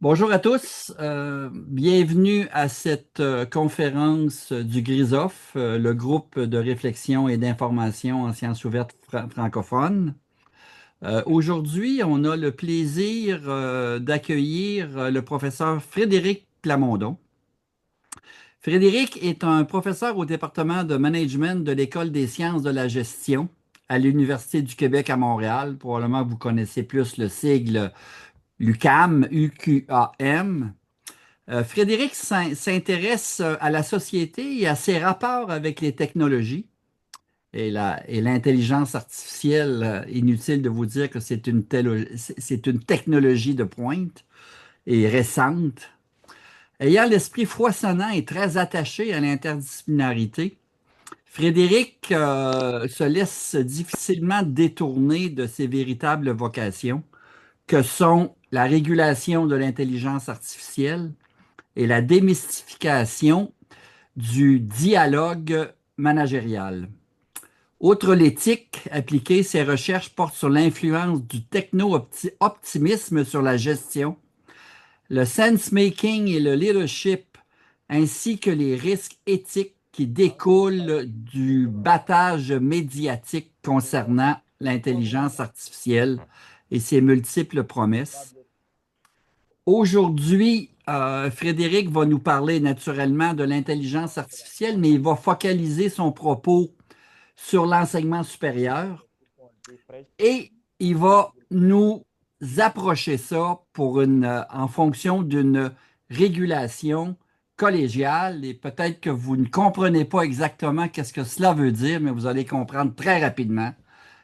Bonjour à tous, bienvenue à cette conférence du GRISOF, le groupe de réflexion et d'information en sciences ouvertes francophones. Aujourd'hui, on a le plaisir d'accueillir le professeur Frédéric Plamondon. Frédéric est un professeur au département de management de l'École des sciences de la gestion à l'Université du Québec à Montréal. Probablement, vous connaissez plus le sigle l'UQAM, UQAM. Frédéric s'intéresse à la société et à ses rapports avec les technologies et l'intelligence artificielle. Inutile de vous dire que c'est une technologie de pointe et récente. Ayant l'esprit foisonnant et très attaché à l'interdisciplinarité, Frédéric se laisse difficilement détourner de ses véritables vocations, que sont la régulation de l'intelligence artificielle et la démystification du dialogue managérial. Outre l'éthique appliquée, ces recherches portent sur l'influence du techno-optimisme sur la gestion, le sense-making et le leadership, ainsi que les risques éthiques qui découlent du battage médiatique concernant l'intelligence artificielle et ses multiples promesses. Aujourd'hui, Frédéric va nous parler naturellement de l'intelligence artificielle, mais il va focaliser son propos sur l'enseignement supérieur et il va nous approcher ça en fonction d'une régulation collégiale. Et peut-être que vous ne comprenez pas exactement qu'est-ce que cela veut dire, mais vous allez comprendre très rapidement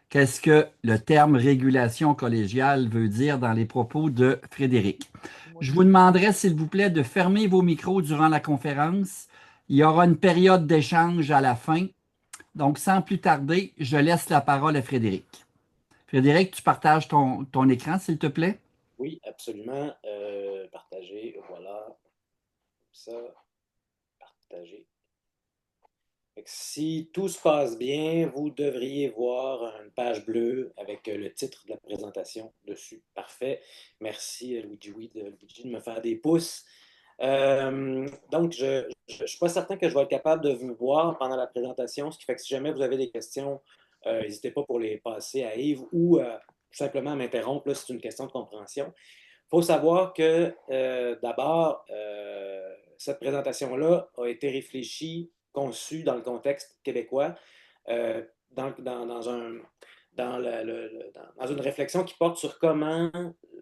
qu'est-ce que le terme régulation collégiale veut dire dans les propos de Frédéric. Je vous demanderai, s'il vous plaît, de fermer vos micros durant la conférence. Il y aura une période d'échange à la fin. Donc, sans plus tarder, je laisse la parole à Frédéric. Frédéric, tu partages ton écran, s'il te plaît? Oui, absolument. Partager, voilà. Ça, partager. Fait que si tout se passe bien, vous devriez voir une page bleue avec le titre de la présentation dessus. Parfait. Merci, Luigi, de me faire des pouces. Donc, je ne suis pas certain que je vais être capable de vous voir pendant la présentation, ce qui fait que si jamais vous avez des questions, n'hésitez pas pour les passer à Yves ou tout simplement à m'interrompre là, si c'est une question de compréhension. Il faut savoir que d'abord, cette présentation-là a été réfléchie, conçue dans le contexte québécois, euh, dans dans une réflexion qui porte sur comment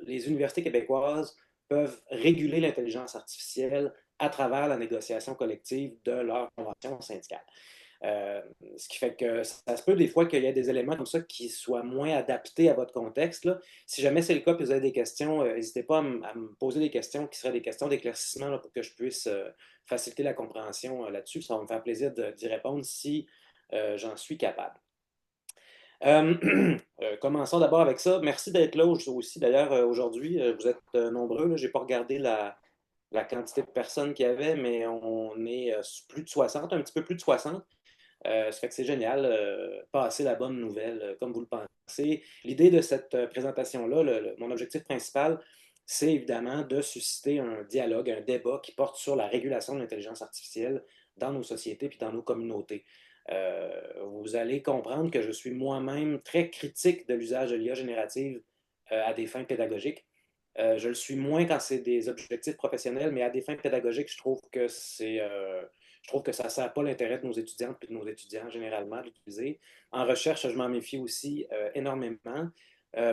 les universités québécoises peuvent réguler l'intelligence artificielle à travers la négociation collective de leur convention syndicale. Euh, Ce qui fait que ça se peut des fois qu'il y ait des éléments comme ça qui soient moins adaptés à votre contexte, là. Si jamais c'est le cas et que vous avez des questions, n'hésitez pas à me poser des questions qui seraient des questions d'éclaircissement là, pour que je puisse faciliter la compréhension là-dessus. Ça va me faire plaisir d'y répondre si j'en suis capable. Commençons d'abord avec ça. Merci d'être là aussi. D'ailleurs, aujourd'hui, vous êtes nombreux. Je n'ai pas regardé la quantité de personnes qu'il y avait, mais on est plus de 60, un petit peu plus de 60. Ça fait que c'est génial, passer la bonne nouvelle, comme vous le pensez. L'idée de cette présentation-là, mon objectif principal, c'est évidemment de susciter un dialogue, un débat qui porte sur la régulation de l'intelligence artificielle dans nos sociétés puis dans nos communautés. Vous allez comprendre que je suis moi-même très critique de l'usage de l'IA générative à des fins pédagogiques. Je le suis moins quand c'est des objectifs professionnels, mais à des fins pédagogiques, je trouve que ça ne sert pas l'intérêt de nos étudiantes et de nos étudiants généralement d'utiliser. En recherche, je m'en méfie aussi énormément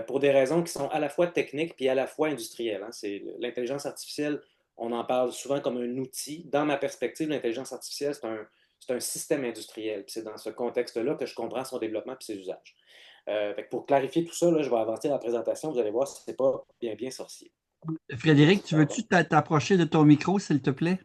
pour des raisons qui sont à la fois techniques puis à la fois industrielles. Hein. C'est l'intelligence artificielle, on en parle souvent comme un outil. Dans ma perspective, l'intelligence artificielle, c'est un système industriel. C'est dans ce contexte-là que je comprends son développement et ses usages. Pour clarifier tout ça, là, je vais avancer la présentation. Vous allez voir si ce n'est pas bien sorcier. Frédéric, tu veux-tu t'approcher de ton micro, s'il te plaît?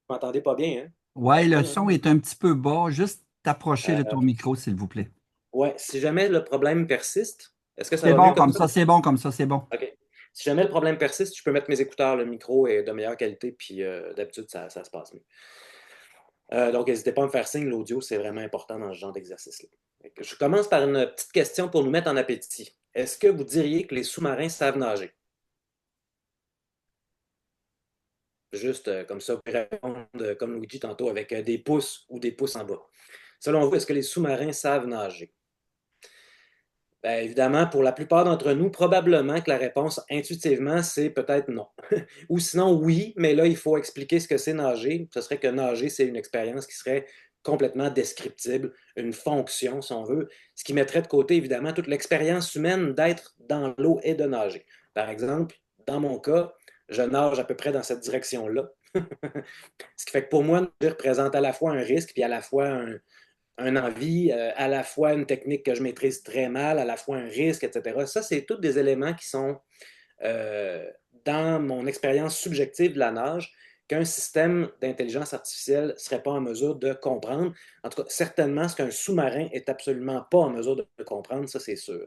Vous m'entendez pas bien, hein? Ouais, le Certain, hein? son est un petit peu bas. Juste t'approcher de Euh, ton micro, s'il vous plaît. ouais, si jamais le problème persiste, est-ce que ça C'est va bon mieux comme comme ça? ça, c'est bon comme ça, c'est bon. OK. Si jamais le problème persiste, je peux mettre mes écouteurs, le micro est de meilleure qualité, puis d'habitude, ça se passe mieux. Donc, n'hésitez pas à me faire signe, l'audio, c'est vraiment important dans ce genre d'exercice-là. Je commence par une petite question pour nous mettre en appétit. Est-ce que vous diriez que les sous-marins savent nager? Juste comme ça, pour répondre, comme Luigi tantôt, avec des pouces ou des pouces en bas. Selon vous, est-ce que les sous-marins savent nager? Bien, évidemment, pour la plupart d'entre nous, probablement que la réponse intuitivement, c'est peut-être non. Ou sinon, oui, mais là, il faut expliquer ce que c'est nager. Ce serait que nager, c'est une expérience qui serait complètement descriptible, une fonction, si on veut, ce qui mettrait de côté, évidemment, toute l'expérience humaine d'être dans l'eau et de nager. Par exemple, dans mon cas, je nage à peu près dans cette direction-là. Ce qui fait que pour moi, nager représente à la fois un risque, puis à la fois un envie, à la fois une technique que je maîtrise très mal, à la fois un risque, etc. Ça, c'est tous des éléments qui sont euh, dans mon expérience subjective de la nage qu'un système d'intelligence artificielle ne serait pas en mesure de comprendre. En tout cas, certainement, ce qu'un sous-marin est absolument pas en mesure de comprendre, ça c'est sûr.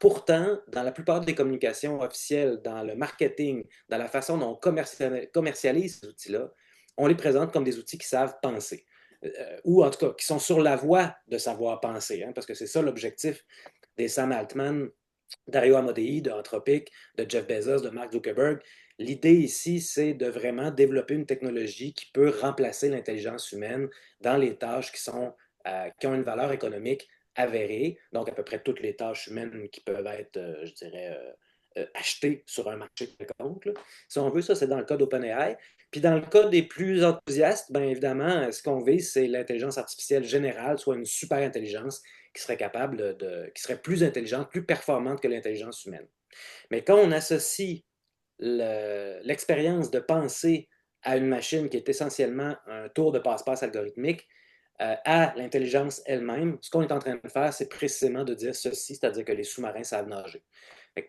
Pourtant, dans la plupart des communications officielles, dans le marketing, dans la façon dont on commercialise ces outils-là, on les présente comme des outils qui savent penser. Ou en tout cas, qui sont sur la voie de savoir penser, hein, parce que c'est ça l'objectif des Sam Altman, Dario Amodei, de Anthropic, de Jeff Bezos, de Mark Zuckerberg. L'idée ici, c'est de vraiment développer une technologie qui peut remplacer l'intelligence humaine dans les tâches qui ont une valeur économique avérée, donc à peu près toutes les tâches humaines qui peuvent être, je dirais, achetées sur un marché quelconque. Si on veut, ça, c'est dans le cas d'OpenAI. Puis dans le cas des plus enthousiastes, bien évidemment, ce qu'on vise, c'est l'intelligence artificielle générale, soit une super intelligence qui serait capable qui serait plus intelligente, plus performante que l'intelligence humaine. Mais quand on associe l'expérience de penser à une machine qui est essentiellement un tour de passe-passe algorithmique, à l'intelligence elle-même, ce qu'on est en train de faire, c'est précisément de dire ceci, c'est-à-dire que les sous-marins savent nager.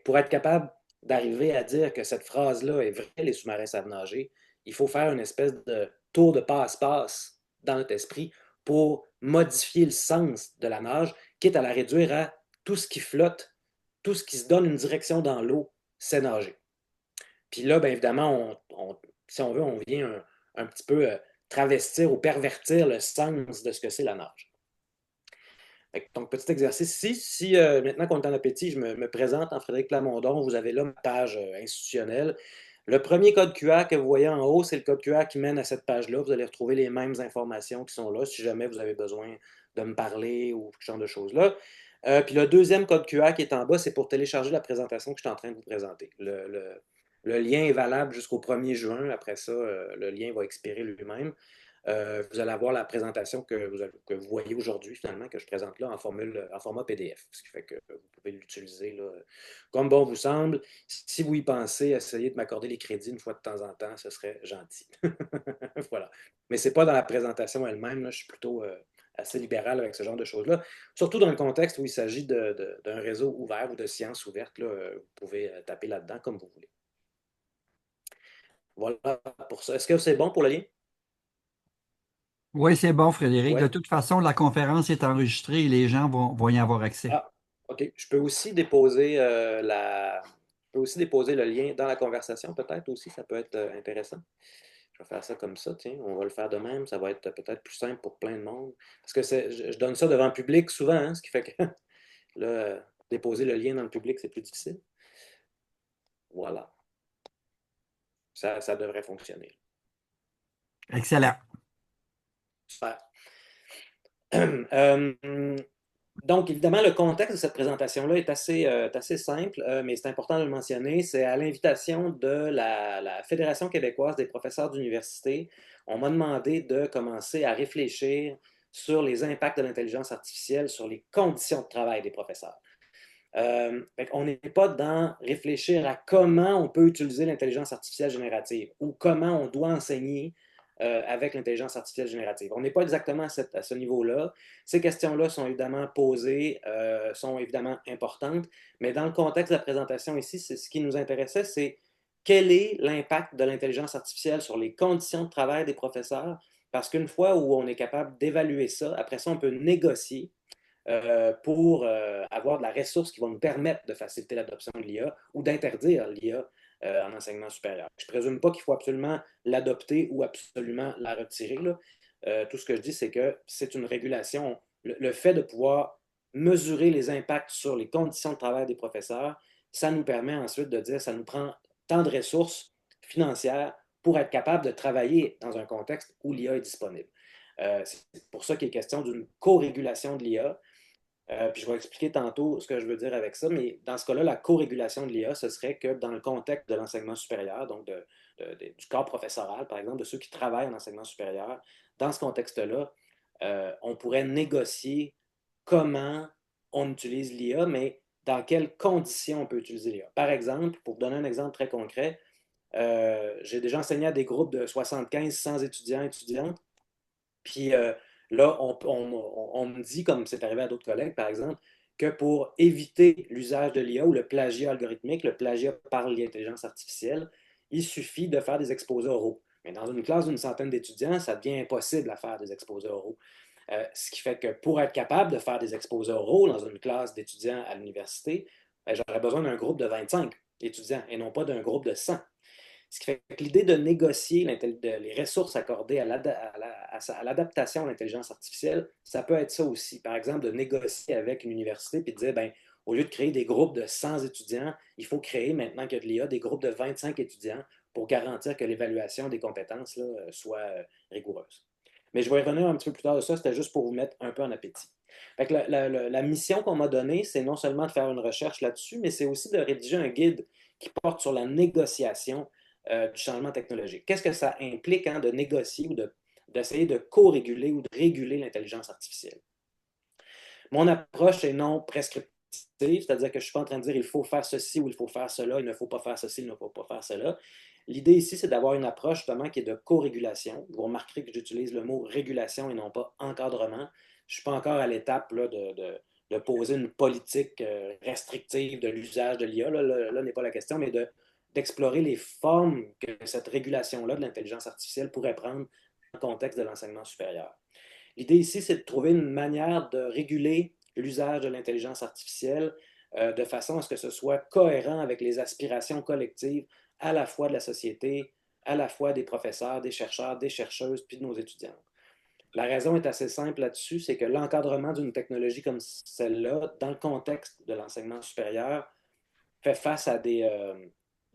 Pour être capable d'arriver à dire que cette phrase-là est vraie, les sous-marins savent nager, il faut faire une espèce de tour de passe-passe dans notre esprit pour modifier le sens de la nage, quitte à la réduire à tout ce qui flotte, tout ce qui se donne une direction dans l'eau, c'est nager. Puis là, bien évidemment, si on veut, on vient un petit peu travestir ou pervertir le sens de ce que c'est la nage. Donc, petit exercice ici. Si maintenant qu'on est en appétit, je me présente en Frédéric Plamondon, vous avez là ma page institutionnelle. Le premier code QR que vous voyez en haut, c'est le code QR qui mène à cette page-là. Vous allez retrouver les mêmes informations qui sont là si jamais vous avez besoin de me parler ou ce genre de choses-là. Puis le deuxième code QR qui est en bas, c'est pour télécharger la présentation que je suis en train de vous présenter. Le lien est valable jusqu'au 1er juin. Après ça, le lien va expirer lui-même. Vous allez avoir la présentation que vous voyez aujourd'hui, finalement, que je présente là en format PDF. Ce qui fait que vous pouvez l'utiliser là, comme bon vous semble. Si vous y pensez, essayez de m'accorder les crédits une fois de temps en temps, ce serait gentil. Voilà. Mais ce n'est pas dans la présentation elle-même. Là, je suis plutôt assez libéral avec ce genre de choses-là. Surtout dans le contexte où il s'agit d'un réseau ouvert ou de sciences ouvertes. Là, vous pouvez taper là-dedans comme vous voulez. Voilà pour ça. Est-ce que c'est bon pour le lien? Oui, c'est bon, Frédéric. Oui. De toute façon, la conférence est enregistrée et les gens vont y avoir accès. Ah, OK. Je peux aussi déposer Je peux aussi déposer le lien dans la conversation, peut-être aussi, ça peut être intéressant. Je vais faire ça comme ça, tiens, on va le faire de même, ça va être peut-être plus simple pour plein de monde. Parce que je donne ça devant le public souvent, hein, ce qui fait que là, déposer le lien dans le public, c'est plus difficile. Voilà. Ça devrait fonctionner. Excellent. Super. Euh, Donc, évidemment, le contexte de cette présentation-là est assez simple, mais c'est important de le mentionner. C'est à l'invitation de la Fédération québécoise des professeurs d'université. On m'a demandé de commencer à réfléchir sur les impacts de l'intelligence artificielle sur les conditions de travail des professeurs. On n'est pas dans réfléchir à comment on peut utiliser l'intelligence artificielle générative ou comment on doit enseigner avec l'intelligence artificielle générative. On n'est pas exactement à ce niveau-là. Ces questions-là sont évidemment posées, sont évidemment importantes, mais dans le contexte de la présentation ici, ce qui nous intéressait, c'est quel est l'impact de l'intelligence artificielle sur les conditions de travail des professeurs, parce qu'une fois où on est capable d'évaluer ça, après ça, on peut négocier pour avoir de la ressource qui va nous permettre de faciliter l'adoption de l'IA ou d'interdire l'IA en enseignement supérieur. Je ne présume pas qu'il faut absolument l'adopter ou absolument la retirer. Là. Tout ce que je dis, c'est que c'est une régulation. Le fait de pouvoir mesurer les impacts sur les conditions de travail des professeurs, ça nous permet ensuite de dire ça nous prend tant de ressources financières pour être capable de travailler dans un contexte où l'IA est disponible. C'est pour ça qu'il est question d'une co-régulation de l'IA. Puis je vais expliquer tantôt ce que je veux dire avec ça, mais dans ce cas-là, la co-régulation de l'IA, ce serait que dans le contexte de l'enseignement supérieur, donc du corps professoral, par exemple, de ceux qui travaillent en enseignement supérieur, dans ce contexte-là, on pourrait négocier comment on utilise l'IA, mais dans quelles conditions on peut utiliser l'IA. Par exemple, pour vous donner un exemple très concret, j'ai déjà enseigné à des groupes de 75-100 étudiants et étudiantes, puis là, on me dit, comme c'est arrivé à d'autres collègues, par exemple, que pour éviter l'usage de l'IA ou le plagiat algorithmique, le plagiat par l'intelligence artificielle, il suffit de faire des exposés oraux. Mais dans une classe d'une centaine d'étudiants, ça devient impossible à faire des exposés oraux. Ce qui fait que pour être capable de faire des exposés oraux dans une classe d'étudiants à l'université, ben, j'aurais besoin d'un groupe de 25 étudiants et non pas d'un groupe de 100. Ce qui fait que l'idée de négocier les ressources accordées à l'adaptation à l'intelligence artificielle, ça peut être ça aussi. Par exemple, de négocier avec une université et de dire, ben, au lieu de créer des groupes de 100 étudiants, il faut créer, maintenant qu'il y a de l'IA, des groupes de 25 étudiants pour garantir que l'évaluation des compétences là, soit rigoureuse. Mais je vais y revenir un petit peu plus tard de ça, c'était juste pour vous mettre un peu en appétit. Fait que la mission qu'on m'a donnée, c'est non seulement de faire une recherche là-dessus, mais c'est aussi de rédiger un guide qui porte sur la négociation du changement technologique. Qu'est-ce que ça implique de négocier ou d'essayer de co-réguler ou de réguler l'intelligence artificielle? Mon approche est non prescriptive, c'est-à-dire que je ne suis pas en train de dire il faut faire ceci ou il faut faire cela, il ne faut pas faire ceci, il ne faut pas faire cela. L'idée ici, c'est d'avoir une approche justement qui est de co-régulation. Vous remarquerez que j'utilise le mot régulation et non pas encadrement. Je ne suis pas encore à l'étape de poser une politique restrictive de l'usage de l'IA. Là n'est pas la question, mais d'explorer les formes que cette régulation-là de l'intelligence artificielle pourrait prendre dans le contexte de l'enseignement supérieur. L'idée ici, c'est de trouver une manière de réguler l'usage de l'intelligence artificielle de façon à ce que ce soit cohérent avec les aspirations collectives à la fois de la société, à la fois des professeurs, des chercheurs, des chercheuses, puis de nos étudiants. La raison est assez simple là-dessus, c'est que l'encadrement d'une technologie comme celle-là, dans le contexte de l'enseignement supérieur, fait face à des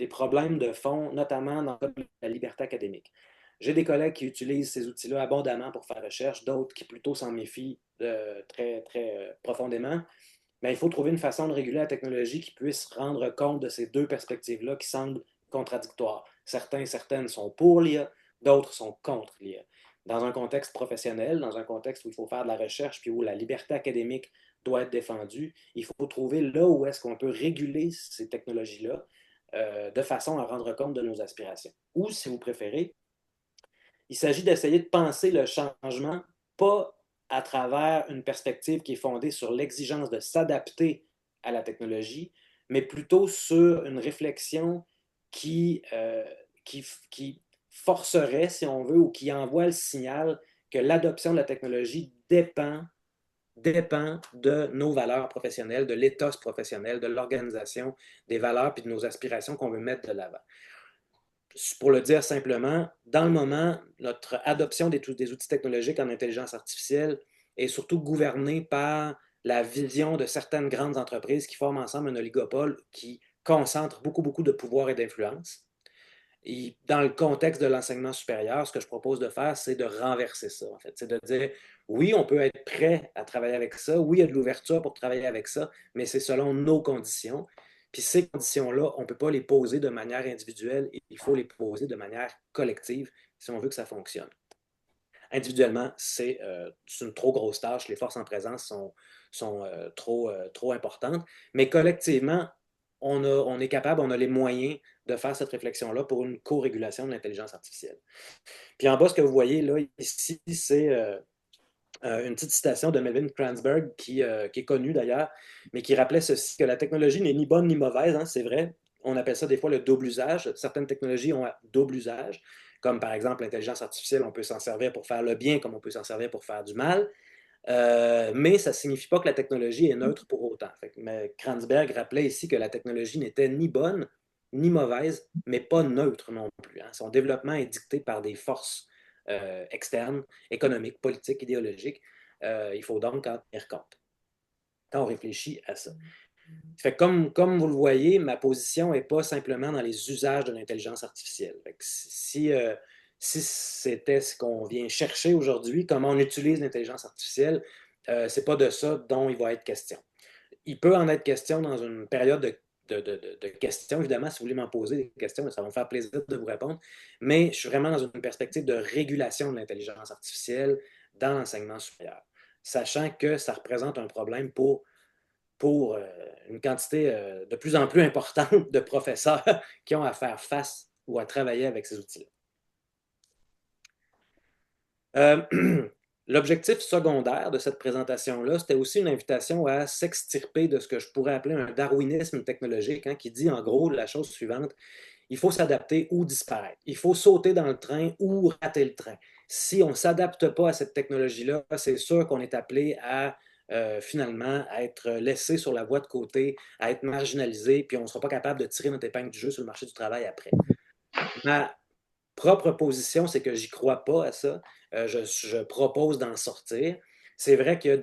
problèmes de fond, notamment dans la liberté académique. J'ai des collègues qui utilisent ces outils-là abondamment pour faire recherche, d'autres qui plutôt s'en méfient très, très profondément. Mais il faut trouver une façon de réguler la technologie qui puisse rendre compte de ces deux perspectives-là qui semblent contradictoires. Certains et certaines sont pour l'IA, d'autres sont contre l'IA. Dans un contexte professionnel, dans un contexte où il faut faire de la recherche puis où la liberté académique doit être défendue, il faut trouver là où est-ce qu'on peut réguler ces technologies-là de façon à rendre compte de nos aspirations. Ou, si vous préférez, il s'agit d'essayer de penser le changement pas à travers une perspective qui est fondée sur l'exigence de s'adapter à la technologie, mais plutôt sur une réflexion qui, euh, qui forcerait, si on veut, ou qui envoie le signal que l'adoption de la technologie dépend de nos valeurs professionnelles, de l'éthos professionnel, de l'organisation, des valeurs puis de nos aspirations qu'on veut mettre de l'avant. Pour le dire simplement, dans le moment, notre adoption des outils technologiques en intelligence artificielle est surtout gouvernée par la vision de certaines grandes entreprises qui forment ensemble un oligopole qui concentre beaucoup, beaucoup de pouvoir et d'influence. Et dans le contexte de l'enseignement supérieur, ce que je propose de faire, c'est de renverser ça, en fait. C'est de dire, oui, on peut être prêt à travailler avec ça, oui, il y a de l'ouverture pour travailler avec ça, mais c'est selon nos conditions. Puis ces conditions-là, on ne peut pas les poser de manière individuelle, il faut les poser de manière collective si on veut que ça fonctionne. Individuellement, c'est une trop grosse tâche, les forces en présence sont trop importantes, mais collectivement, on est capable, on a les moyens de faire cette réflexion-là pour une co-régulation de l'intelligence artificielle. Puis en bas, ce que vous voyez là, ici, c'est une petite citation de Melvin Kranzberg qui est connue d'ailleurs, mais qui rappelait ceci, que la technologie n'est ni bonne ni mauvaise, hein, c'est vrai. On appelle ça des fois le double usage. Certaines technologies ont un double usage, comme par exemple l'intelligence artificielle, on peut s'en servir pour faire le bien comme on peut s'en servir pour faire du mal. Mais ça ne signifie pas que la technologie est neutre pour autant. Mais Kranzberg rappelait ici que la technologie n'était ni bonne ni mauvaise, mais pas neutre non plus. Hein. Son développement est dicté par des forces externes, économiques, politiques, idéologiques. Il faut donc en tenir compte quand on réfléchit à ça. Fait que comme vous le voyez, ma position n'est pas simplement dans les usages de l'intelligence artificielle. Fait que si c'était ce qu'on vient chercher aujourd'hui, comment on utilise l'intelligence artificielle, c'est pas de ça dont il va être question. Il peut en être question dans une période de questions. Évidemment, si vous voulez m'en poser des questions, ça va me faire plaisir de vous répondre. Mais je suis vraiment dans une perspective de régulation de l'intelligence artificielle dans l'enseignement supérieur, sachant que ça représente un problème pour une quantité de plus en plus importante de professeurs qui ont à faire face ou à travailler avec ces outils-là. L'objectif secondaire de cette présentation-là, c'était aussi une invitation à s'extirper de ce que je pourrais appeler un darwinisme technologique, hein, qui dit en gros la chose suivante: il faut s'adapter ou disparaître. Il faut sauter dans le train ou rater le train. Si on ne s'adapte pas à cette technologie-là, c'est sûr qu'on est appelé à finalement à être laissé sur la voie de côté, à être marginalisé, puis on ne sera pas capable de tirer notre épingle du jeu sur le marché du travail après. Ma propre position, c'est que j'y crois pas à ça. Je propose d'en sortir. C'est vrai qu'il y a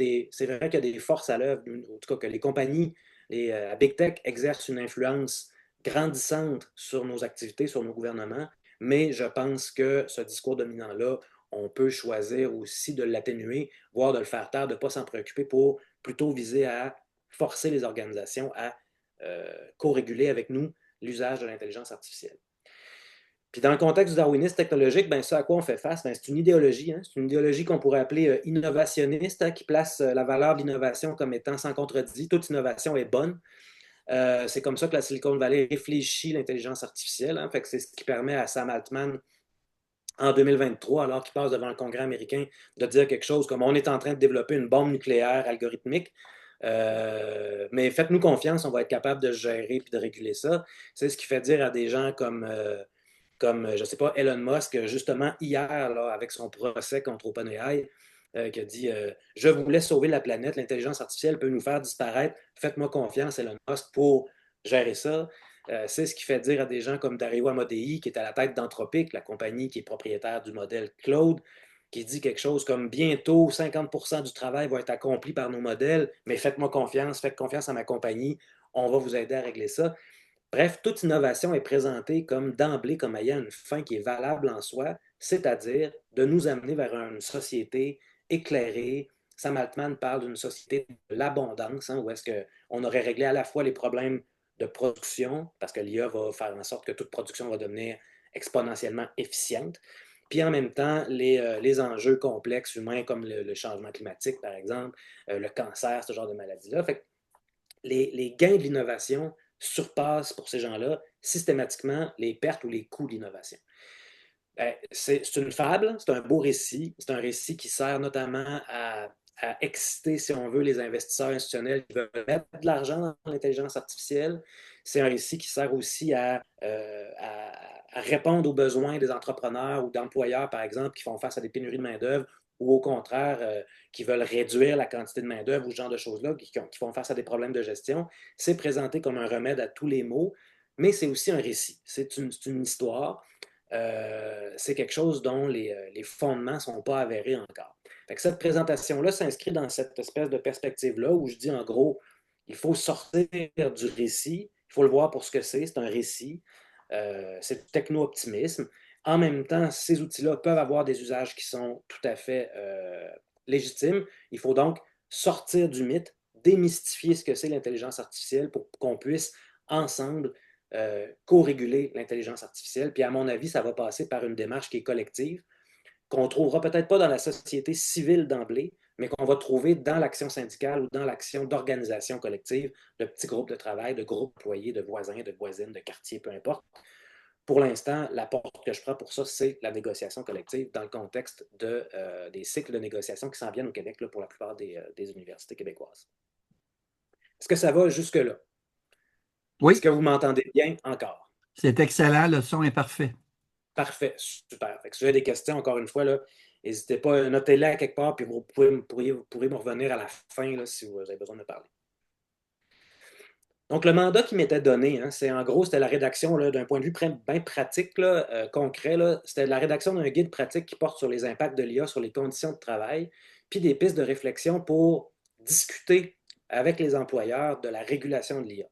des forces à l'œuvre, en tout cas que les compagnies, à Big Tech exercent une influence grandissante sur nos activités, sur nos gouvernements, mais je pense que ce discours dominant-là, on peut choisir aussi de l'atténuer, voire de le faire taire, de ne pas s'en préoccuper pour plutôt viser à forcer les organisations à co-réguler avec nous l'usage de l'intelligence artificielle. Puis dans le contexte du darwinisme technologique, ben, ça à quoi on fait face, ben, c'est une idéologie. Hein? C'est une idéologie qu'on pourrait appeler innovationniste, hein, qui place la valeur de l'innovation comme étant sans contredit. Toute innovation est bonne. C'est comme ça que la Silicon Valley réfléchit l'intelligence artificielle. Hein? Fait que c'est ce qui permet à Sam Altman, en 2023, alors qu'il passe devant le Congrès américain, de dire quelque chose comme: on est en train de développer une bombe nucléaire algorithmique. Mais faites-nous confiance, on va être capable de gérer et de réguler ça. C'est ce qui fait dire à des gens comme, je ne sais pas, Elon Musk, justement hier, là, avec son procès contre OpenAI, qui a dit je voulais sauver la planète, l'intelligence artificielle peut nous faire disparaître, faites-moi confiance, Elon Musk, pour gérer ça. C'est ce qui fait dire à des gens comme Dario Amodei, qui est à la tête d'Anthropic, la compagnie qui est propriétaire du modèle Claude, qui dit quelque chose comme: bientôt 50% du travail va être accompli par nos modèles, mais faites-moi confiance, faites confiance à ma compagnie, on va vous aider à régler ça. Bref, toute innovation est présentée comme d'emblée comme ayant une fin qui est valable en soi, c'est-à-dire de nous amener vers une société éclairée. Sam Altman parle d'une société de l'abondance, hein, où est-ce qu'on aurait réglé à la fois les problèmes de production, parce que l'IA va faire en sorte que toute production va devenir exponentiellement efficiente, puis en même temps, les enjeux complexes humains comme le changement climatique, par exemple, le cancer, ce genre de maladie-là. Fait que les gains de l'innovation surpassent pour ces gens-là systématiquement les pertes ou les coûts de l'innovation. C'est une fable, c'est un beau récit, c'est un récit qui sert notamment à exciter, si on veut, les investisseurs institutionnels qui veulent mettre de l'argent dans l'intelligence artificielle. C'est un récit qui sert aussi à répondre aux besoins des entrepreneurs ou d'employeurs, par exemple, qui font face à des pénuries de main-d'œuvre ou au contraire, qui veulent réduire la quantité de main-d'œuvre ou ce genre de choses-là, qui font face à des problèmes de gestion. C'est présenté comme un remède à tous les maux, mais c'est aussi un récit. C'est une histoire. C'est quelque chose dont les fondements ne sont pas avérés encore. Fait que cette présentation-là s'inscrit dans cette espèce de perspective-là où je dis en gros, il faut sortir du récit, il faut le voir pour ce que c'est un récit, c'est du techno-optimisme. En même temps, ces outils-là peuvent avoir des usages qui sont tout à fait légitimes. Il faut donc sortir du mythe, démystifier ce que c'est l'intelligence artificielle pour qu'on puisse ensemble co-réguler l'intelligence artificielle. Puis à mon avis, ça va passer par une démarche qui est collective, qu'on ne trouvera peut-être pas dans la société civile d'emblée, mais qu'on va trouver dans l'action syndicale ou dans l'action d'organisation collective, de petits groupes de travail, de groupes employés, de voisins, de voisines, de quartiers, peu importe. Pour l'instant, la porte que je prends pour ça, c'est la négociation collective dans le contexte des cycles de négociation qui s'en viennent au Québec là, pour la plupart des universités québécoises. Est-ce que ça va jusque-là? Est-ce Oui, que vous m'entendez bien encore? c'est excellent, le son est parfait. Parfait, super. Fait que si vous avez des questions, encore une fois, là, n'hésitez pas à noter-les à quelque part, puis vous pourrez me revenir à la fin là, si vous avez besoin de parler. Donc, le mandat qui m'était donné, hein, c'est en gros, c'était la rédaction d'un point de vue bien pratique, là, concret. C'était la rédaction d'un guide pratique qui porte sur les impacts de l'IA sur les conditions de travail, puis des pistes de réflexion pour discuter avec les employeurs de la régulation de l'IA.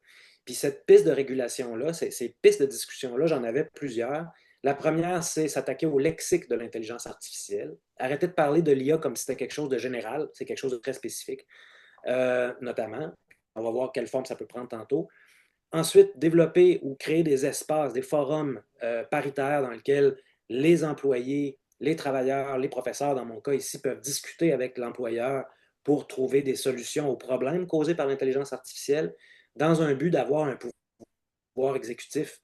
Puis cette piste de régulation-là, ces pistes de discussion-là, j'en avais plusieurs. La première, c'est s'attaquer au lexique de l'intelligence artificielle. Arrêter de parler de l'IA comme si c'était quelque chose de général, c'est quelque chose de très spécifique, notamment. On va voir quelle forme ça peut prendre tantôt. Ensuite, développer ou créer des espaces, des forums paritaires dans lesquels les employés, les travailleurs, les professeurs, dans mon cas ici, peuvent discuter avec l'employeur pour trouver des solutions aux problèmes causés par l'intelligence artificielle dans un but d'avoir un pouvoir exécutif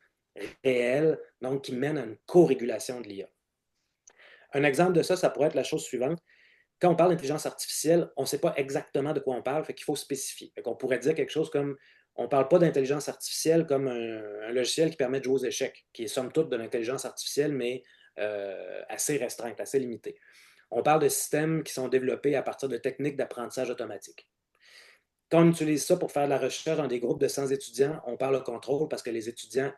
réel, donc qui mène à une co-régulation de l'IA. Un exemple de ça, ça pourrait être la chose suivante. Quand on parle d'intelligence artificielle, on ne sait pas exactement de quoi on parle, fait qu'il faut spécifier. Fait qu'on pourrait dire quelque chose comme on ne parle pas d'intelligence artificielle comme un logiciel qui permet de jouer aux échecs, qui est somme toute de l'intelligence artificielle, mais assez restreinte, assez limitée. On parle de systèmes qui sont développés à partir de techniques d'apprentissage automatique. Quand on utilise ça pour faire de la recherche dans des groupes de 100 étudiants, on parle de contrôle parce que les étudiants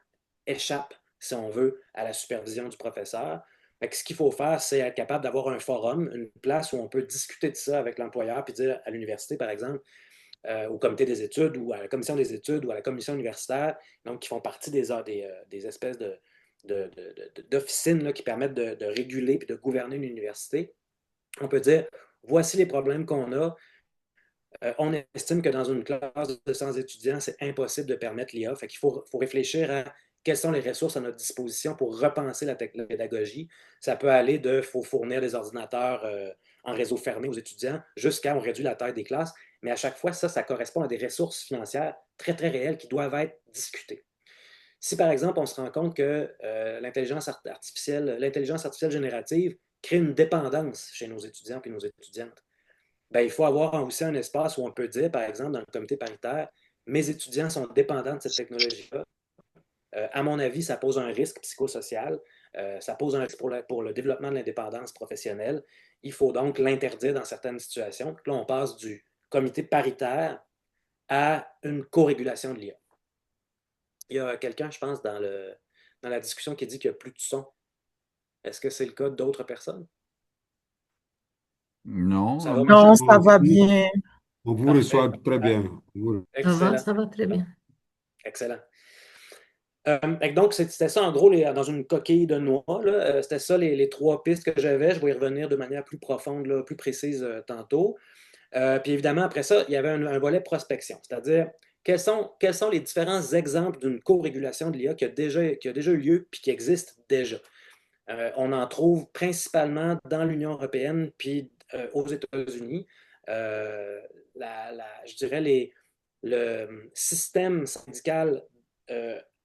échappent, si on veut, à la supervision du professeur. Ce qu'il faut faire, c'est être capable d'avoir un forum, une place où on peut discuter de ça avec l'employeur, puis dire à l'université, par exemple, au comité des études ou à la commission des études ou à la commission universitaire, donc qui font partie des espèces d'officines qui permettent de réguler et de gouverner une université. On peut dire, voici les problèmes qu'on a. On estime que dans une classe de 100 étudiants, c'est impossible de permettre l'IA. Fait qu'il faut réfléchir à quelles sont les ressources à notre disposition pour repenser la pédagogie. Ça peut aller de faut fournir des ordinateurs en réseau fermé aux étudiants jusqu'à on réduit la taille des classes. Mais à chaque fois, ça correspond à des ressources financières très, très réelles qui doivent être discutées. Si, par exemple, on se rend compte que l'intelligence artificielle générative crée une dépendance chez nos étudiants et nos étudiantes, ben, il faut avoir aussi un espace où on peut dire, par exemple, dans le comité paritaire, mes étudiants sont dépendants de cette technologie-là. À mon avis, ça pose un risque psychosocial, ça pose un risque pour le développement de l'indépendance professionnelle. Il faut donc l'interdire dans certaines situations. Là, on passe du comité paritaire à une co-régulation de l'IA. Il y a quelqu'un, je pense, dans la discussion qui dit qu'il n'y a plus de son. Est-ce que c'est le cas d'autres personnes? Non, Ça va, moi, je... Non, ça On va vous, bien. on vous parfait. reçoit très bien. Excellent. Ça va très bien. Excellent. Donc, c'était ça, en gros, dans une coquille de noix. C'était ça les trois pistes que j'avais. Je vais y revenir de manière plus profonde, là, plus précise tantôt. Puis évidemment, après ça, il y avait un volet prospection, c'est-à-dire quels sont les différents exemples d'une co-régulation de l'IA qui a déjà eu lieu puis qui existe déjà. On en trouve principalement dans l'Union européenne puis aux États-Unis. Je dirais le système syndical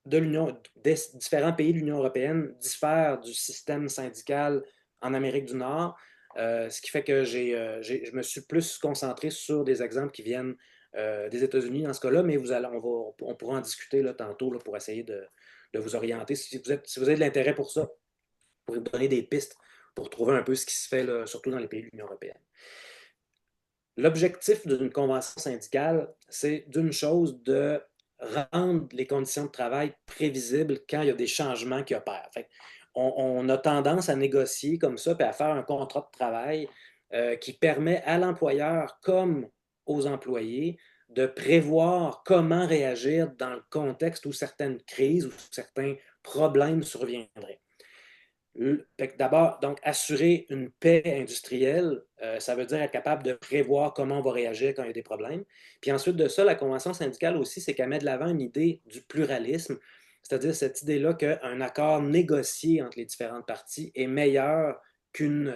des différents pays de l'Union européenne diffère du système syndical en Amérique du Nord, ce qui fait que je me suis plus concentré sur des exemples qui viennent des États-Unis dans ce cas-là, mais on pourra en discuter là, tantôt là, pour essayer de vous orienter. Si vous avez de l'intérêt pour ça, pour vous donner des pistes pour trouver un peu ce qui se fait, là, surtout dans les pays de l'Union européenne. L'objectif d'une convention syndicale, c'est d'une chose de rendre les conditions de travail prévisibles quand il y a des changements qui opèrent. On a tendance à négocier comme ça, puis à faire un contrat de travail qui permet à l'employeur comme aux employés de prévoir comment réagir dans le contexte où certaines crises ou certains problèmes surviendraient. D'abord, donc, assurer une paix industrielle, ça veut dire être capable de prévoir comment on va réagir quand il y a des problèmes. Puis ensuite de ça, la Convention syndicale aussi, c'est qu'elle met de l'avant une idée du pluralisme, c'est-à-dire cette idée-là qu'un accord négocié entre les différentes parties est meilleur qu'une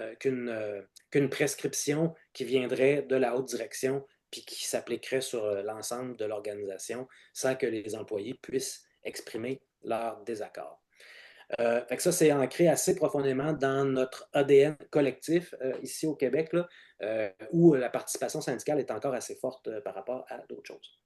prescription qui viendrait de la haute direction puis qui s'appliquerait sur l'ensemble de l'organisation sans que les employés puissent exprimer leur désaccord. Fait que ça, c'est ancré assez profondément dans notre ADN collectif ici au Québec, là, où la participation syndicale est encore assez forte par rapport à d'autres choses.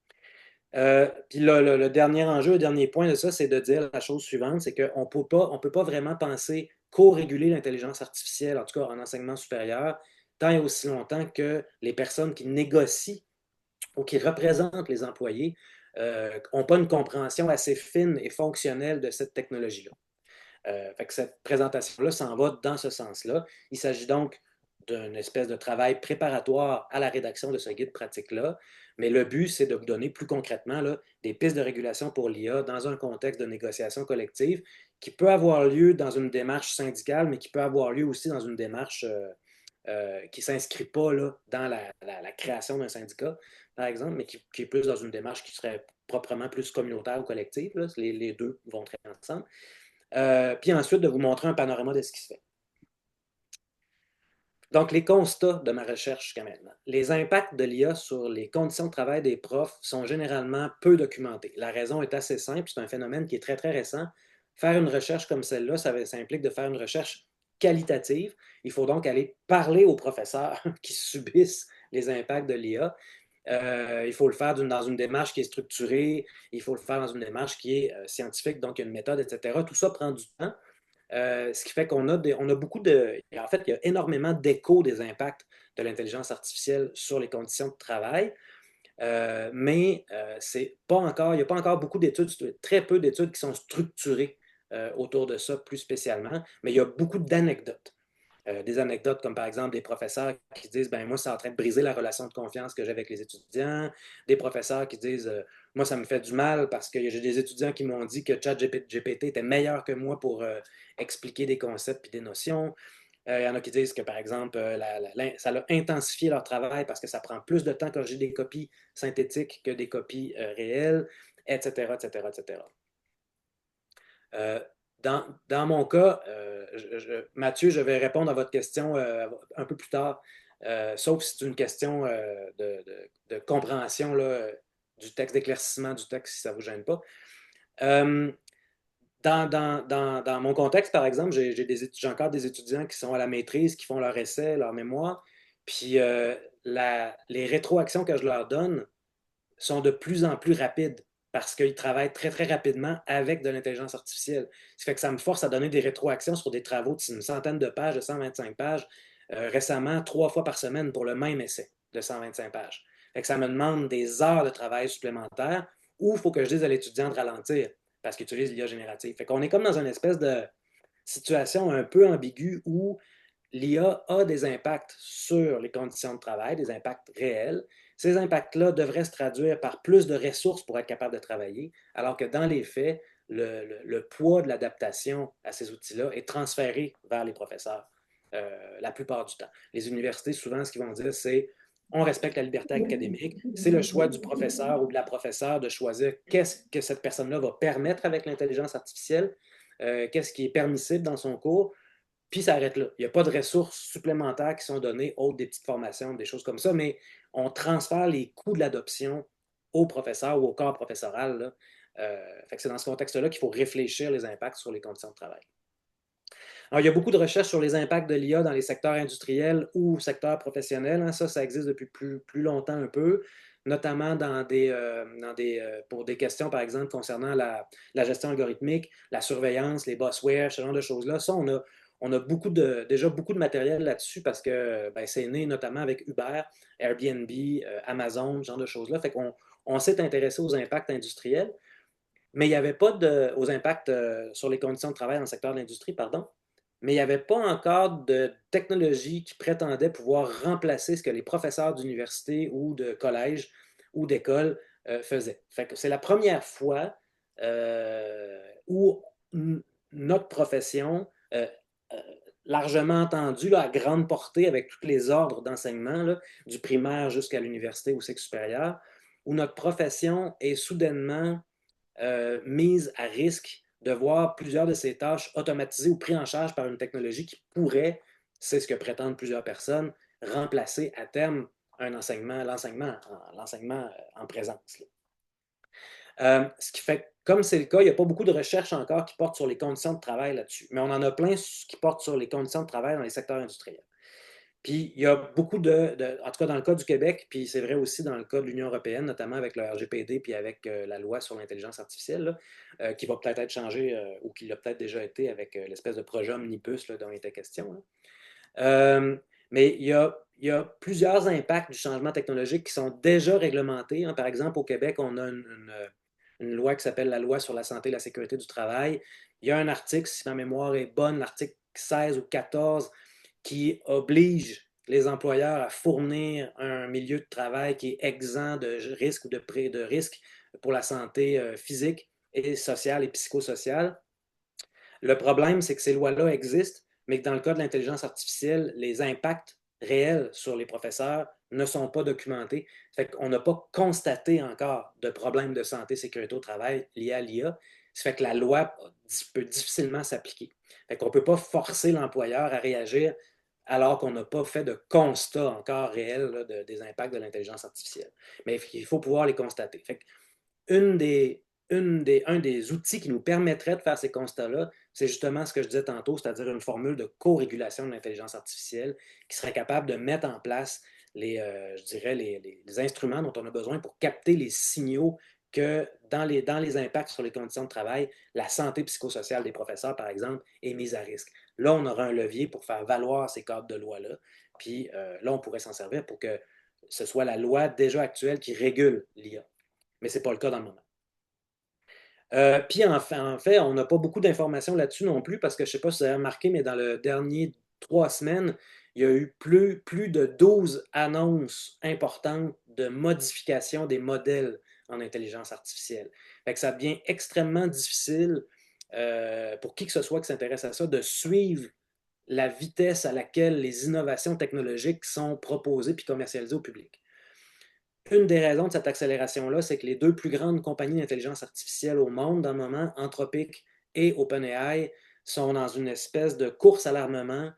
Puis le dernier enjeu, le dernier point de ça, c'est de dire la chose suivante, c'est qu'on ne peut pas vraiment penser co-réguler l'intelligence artificielle, en tout cas en enseignement supérieur, tant et aussi longtemps que les personnes qui négocient ou qui représentent les employés n'ont pas une compréhension assez fine et fonctionnelle de cette technologie-là. Fait que cette présentation-là s'en va dans ce sens-là. Il s'agit donc d'une espèce de travail préparatoire à la rédaction de ce guide pratique-là. Mais le but, c'est de vous donner plus concrètement là, des pistes de régulation pour l'IA dans un contexte de négociation collective qui peut avoir lieu dans une démarche syndicale, mais qui peut avoir lieu aussi dans une démarche qui ne s'inscrit pas là, dans la création d'un syndicat, par exemple, mais qui est plus dans une démarche qui serait proprement plus communautaire ou collective. Là. Les deux vont très ensemble. Puis ensuite, de vous montrer un panorama de ce qui se fait. Donc, les constats de ma recherche jusqu'à maintenant. Les impacts de l'IA sur les conditions de travail des profs sont généralement peu documentés. La raison est assez simple, c'est un phénomène qui est très, très récent. Faire une recherche comme celle-là, ça implique de faire une recherche qualitative. Il faut donc aller parler aux professeurs qui subissent les impacts de l'IA. Il faut le faire dans une démarche qui est structurée, il faut le faire dans une démarche qui est scientifique, donc il y a une méthode, etc. Tout ça prend du temps. Ce qui fait qu'on a, on a beaucoup de. En fait, il y a énormément d'échos des impacts de l'intelligence artificielle sur les conditions de travail, mais c'est pas encore, il n'y a pas encore beaucoup d'études, très peu d'études qui sont structurées autour de ça plus spécialement, mais il y a beaucoup d'anecdotes. Des anecdotes comme par exemple des professeurs qui disent ben moi c'est en train de briser la relation de confiance que j'ai avec les étudiants, des professeurs qui disent moi ça me fait du mal parce que j'ai des étudiants qui m'ont dit que ChatGPT était meilleur que moi pour expliquer des concepts et des notions. Il y en a qui disent que par exemple ça a intensifié leur travail parce que ça prend plus de temps quand j'ai des copies synthétiques que des copies réelles, etc., etc., etc. Dans mon cas, Mathieu, je vais répondre à votre question un peu plus tard, sauf si c'est une question de compréhension là, du texte, d'éclaircissement du texte, si ça ne vous gêne pas. Euh, dans mon contexte, par exemple, j'ai encore des étudiants qui sont à la maîtrise, qui font leur essai, leur mémoire, puis les rétroactions que je leur donne sont de plus en plus rapides parce qu'ils travaillent très, très rapidement avec de l'intelligence artificielle. Ce qui fait que ça me force à donner des rétroactions sur des travaux d'une centaine de pages, de 125 pages, récemment, 3 fois par semaine pour le même essai de 125 pages. Fait que ça me demande des heures de travail supplémentaires ou il faut que je dise à l'étudiant de ralentir parce qu'il utilise l'IA générative. Fait qu'on est comme dans une espèce de situation un peu ambiguë où l'IA a des impacts sur les conditions de travail, des impacts réels. Ces impacts-là devraient se traduire par plus de ressources pour être capable de travailler, alors que dans les faits, le poids de l'adaptation à ces outils-là est transféré vers les professeurs la plupart du temps. Les universités, souvent, ce qu'ils vont dire, c'est on respecte la liberté académique, c'est le choix du professeur ou de la professeure de choisir qu'est-ce que cette personne-là va permettre avec l'intelligence artificielle, qu'est-ce qui est permissible dans son cours, puis ça arrête là. Il n'y a pas de ressources supplémentaires qui sont données, autres des petites formations, des choses comme ça, mais on transfère les coûts de l'adoption au professeur ou au corps professoral. Là. Fait que c'est dans ce contexte-là qu'il faut réfléchir les impacts sur les conditions de travail. Alors, il y a beaucoup de recherches sur les impacts de l'IA dans les secteurs industriels ou secteurs professionnels. Hein. Ça existe depuis plus longtemps un peu, notamment pour des questions, par exemple, concernant la gestion algorithmique, la surveillance, les bossware, ce genre de choses-là. Ça, on a déjà beaucoup de matériel là-dessus parce que ben, c'est né notamment avec Uber, Airbnb, Amazon, ce genre de choses-là. Fait qu'on s'est intéressé aux impacts industriels, mais il n'y avait pas aux impacts sur les conditions de travail dans le secteur de l'industrie, pardon, mais il n'y avait pas encore de technologie qui prétendait pouvoir remplacer ce que les professeurs d'université ou de collège ou d'école faisaient. Fait que c'est la première fois où notre profession, euh, largement entendue, là, à grande portée avec tous les ordres d'enseignement, là, du primaire jusqu'à l'université ou cycle supérieur, où notre profession est soudainement mise à risque de voir plusieurs de ces tâches automatisées ou prises en charge par une technologie qui pourrait, c'est ce que prétendent plusieurs personnes, remplacer à terme l'enseignement en présence. Ce qui fait, comme c'est le cas, il n'y a pas beaucoup de recherches encore qui portent sur les conditions de travail là-dessus, mais on en a plein qui portent sur les conditions de travail dans les secteurs industriels. Puis il y a beaucoup en tout cas dans le cas du Québec, puis c'est vrai aussi dans le cas de l'Union européenne, notamment avec le RGPD, puis avec la loi sur l'intelligence artificielle, là, qui va peut-être être changée ou qui l'a peut-être déjà été avec l'espèce de projet omnibus là, dont il était question. Mais il y a plusieurs impacts du changement technologique qui sont déjà réglementés. Hein. Par exemple, au Québec, on a une loi qui s'appelle la loi sur la santé et la sécurité du travail. Il y a un article, si ma mémoire est bonne, l'article 16 ou 14, qui oblige les employeurs à fournir un milieu de travail qui est exempt de risques ou de risques pour la santé physique et sociale et psychosociale. Le problème, c'est que ces lois-là existent, mais que dans le cas de l'intelligence artificielle, les impacts réels sur les professeurs ne sont pas documentés. Fait qu'on n'a pas constaté encore de problèmes de santé et sécurité au travail liés à l'IA. Ça fait que la loi peut difficilement s'appliquer. Fait qu'on ne peut pas forcer l'employeur à réagir alors qu'on n'a pas fait de constat encore réel là, des impacts de l'intelligence artificielle. Mais il faut pouvoir les constater. Fait que une des, un des outils qui nous permettrait de faire ces constats-là, c'est justement ce que je disais tantôt, c'est-à-dire une formule de co-régulation de l'intelligence artificielle qui serait capable de mettre en place je dirais les instruments dont on a besoin pour capter les signaux que dans les impacts sur les conditions de travail, la santé psychosociale des professeurs, par exemple, est mise à risque. Là, on aura un levier pour faire valoir ces cadres de loi-là. Puis là, on pourrait s'en servir pour que ce soit la loi déjà actuelle qui régule l'IA. Mais ce n'est pas le cas dans le moment. Puis en fait, on n'a pas beaucoup d'informations là-dessus non plus parce que je ne sais pas si vous avez remarqué, mais dans le dernier 3 semaines, il y a eu plus de 12 annonces importantes de modification des modèles en intelligence artificielle. Fait que ça devient extrêmement difficile pour qui que ce soit qui s'intéresse à ça de suivre la vitesse à laquelle les innovations technologiques sont proposées puis commercialisées au public. Une des raisons de cette accélération-là, c'est que les deux plus grandes compagnies d'intelligence artificielle au monde, dans le moment, Anthropic et OpenAI, sont dans une espèce de course à l'armement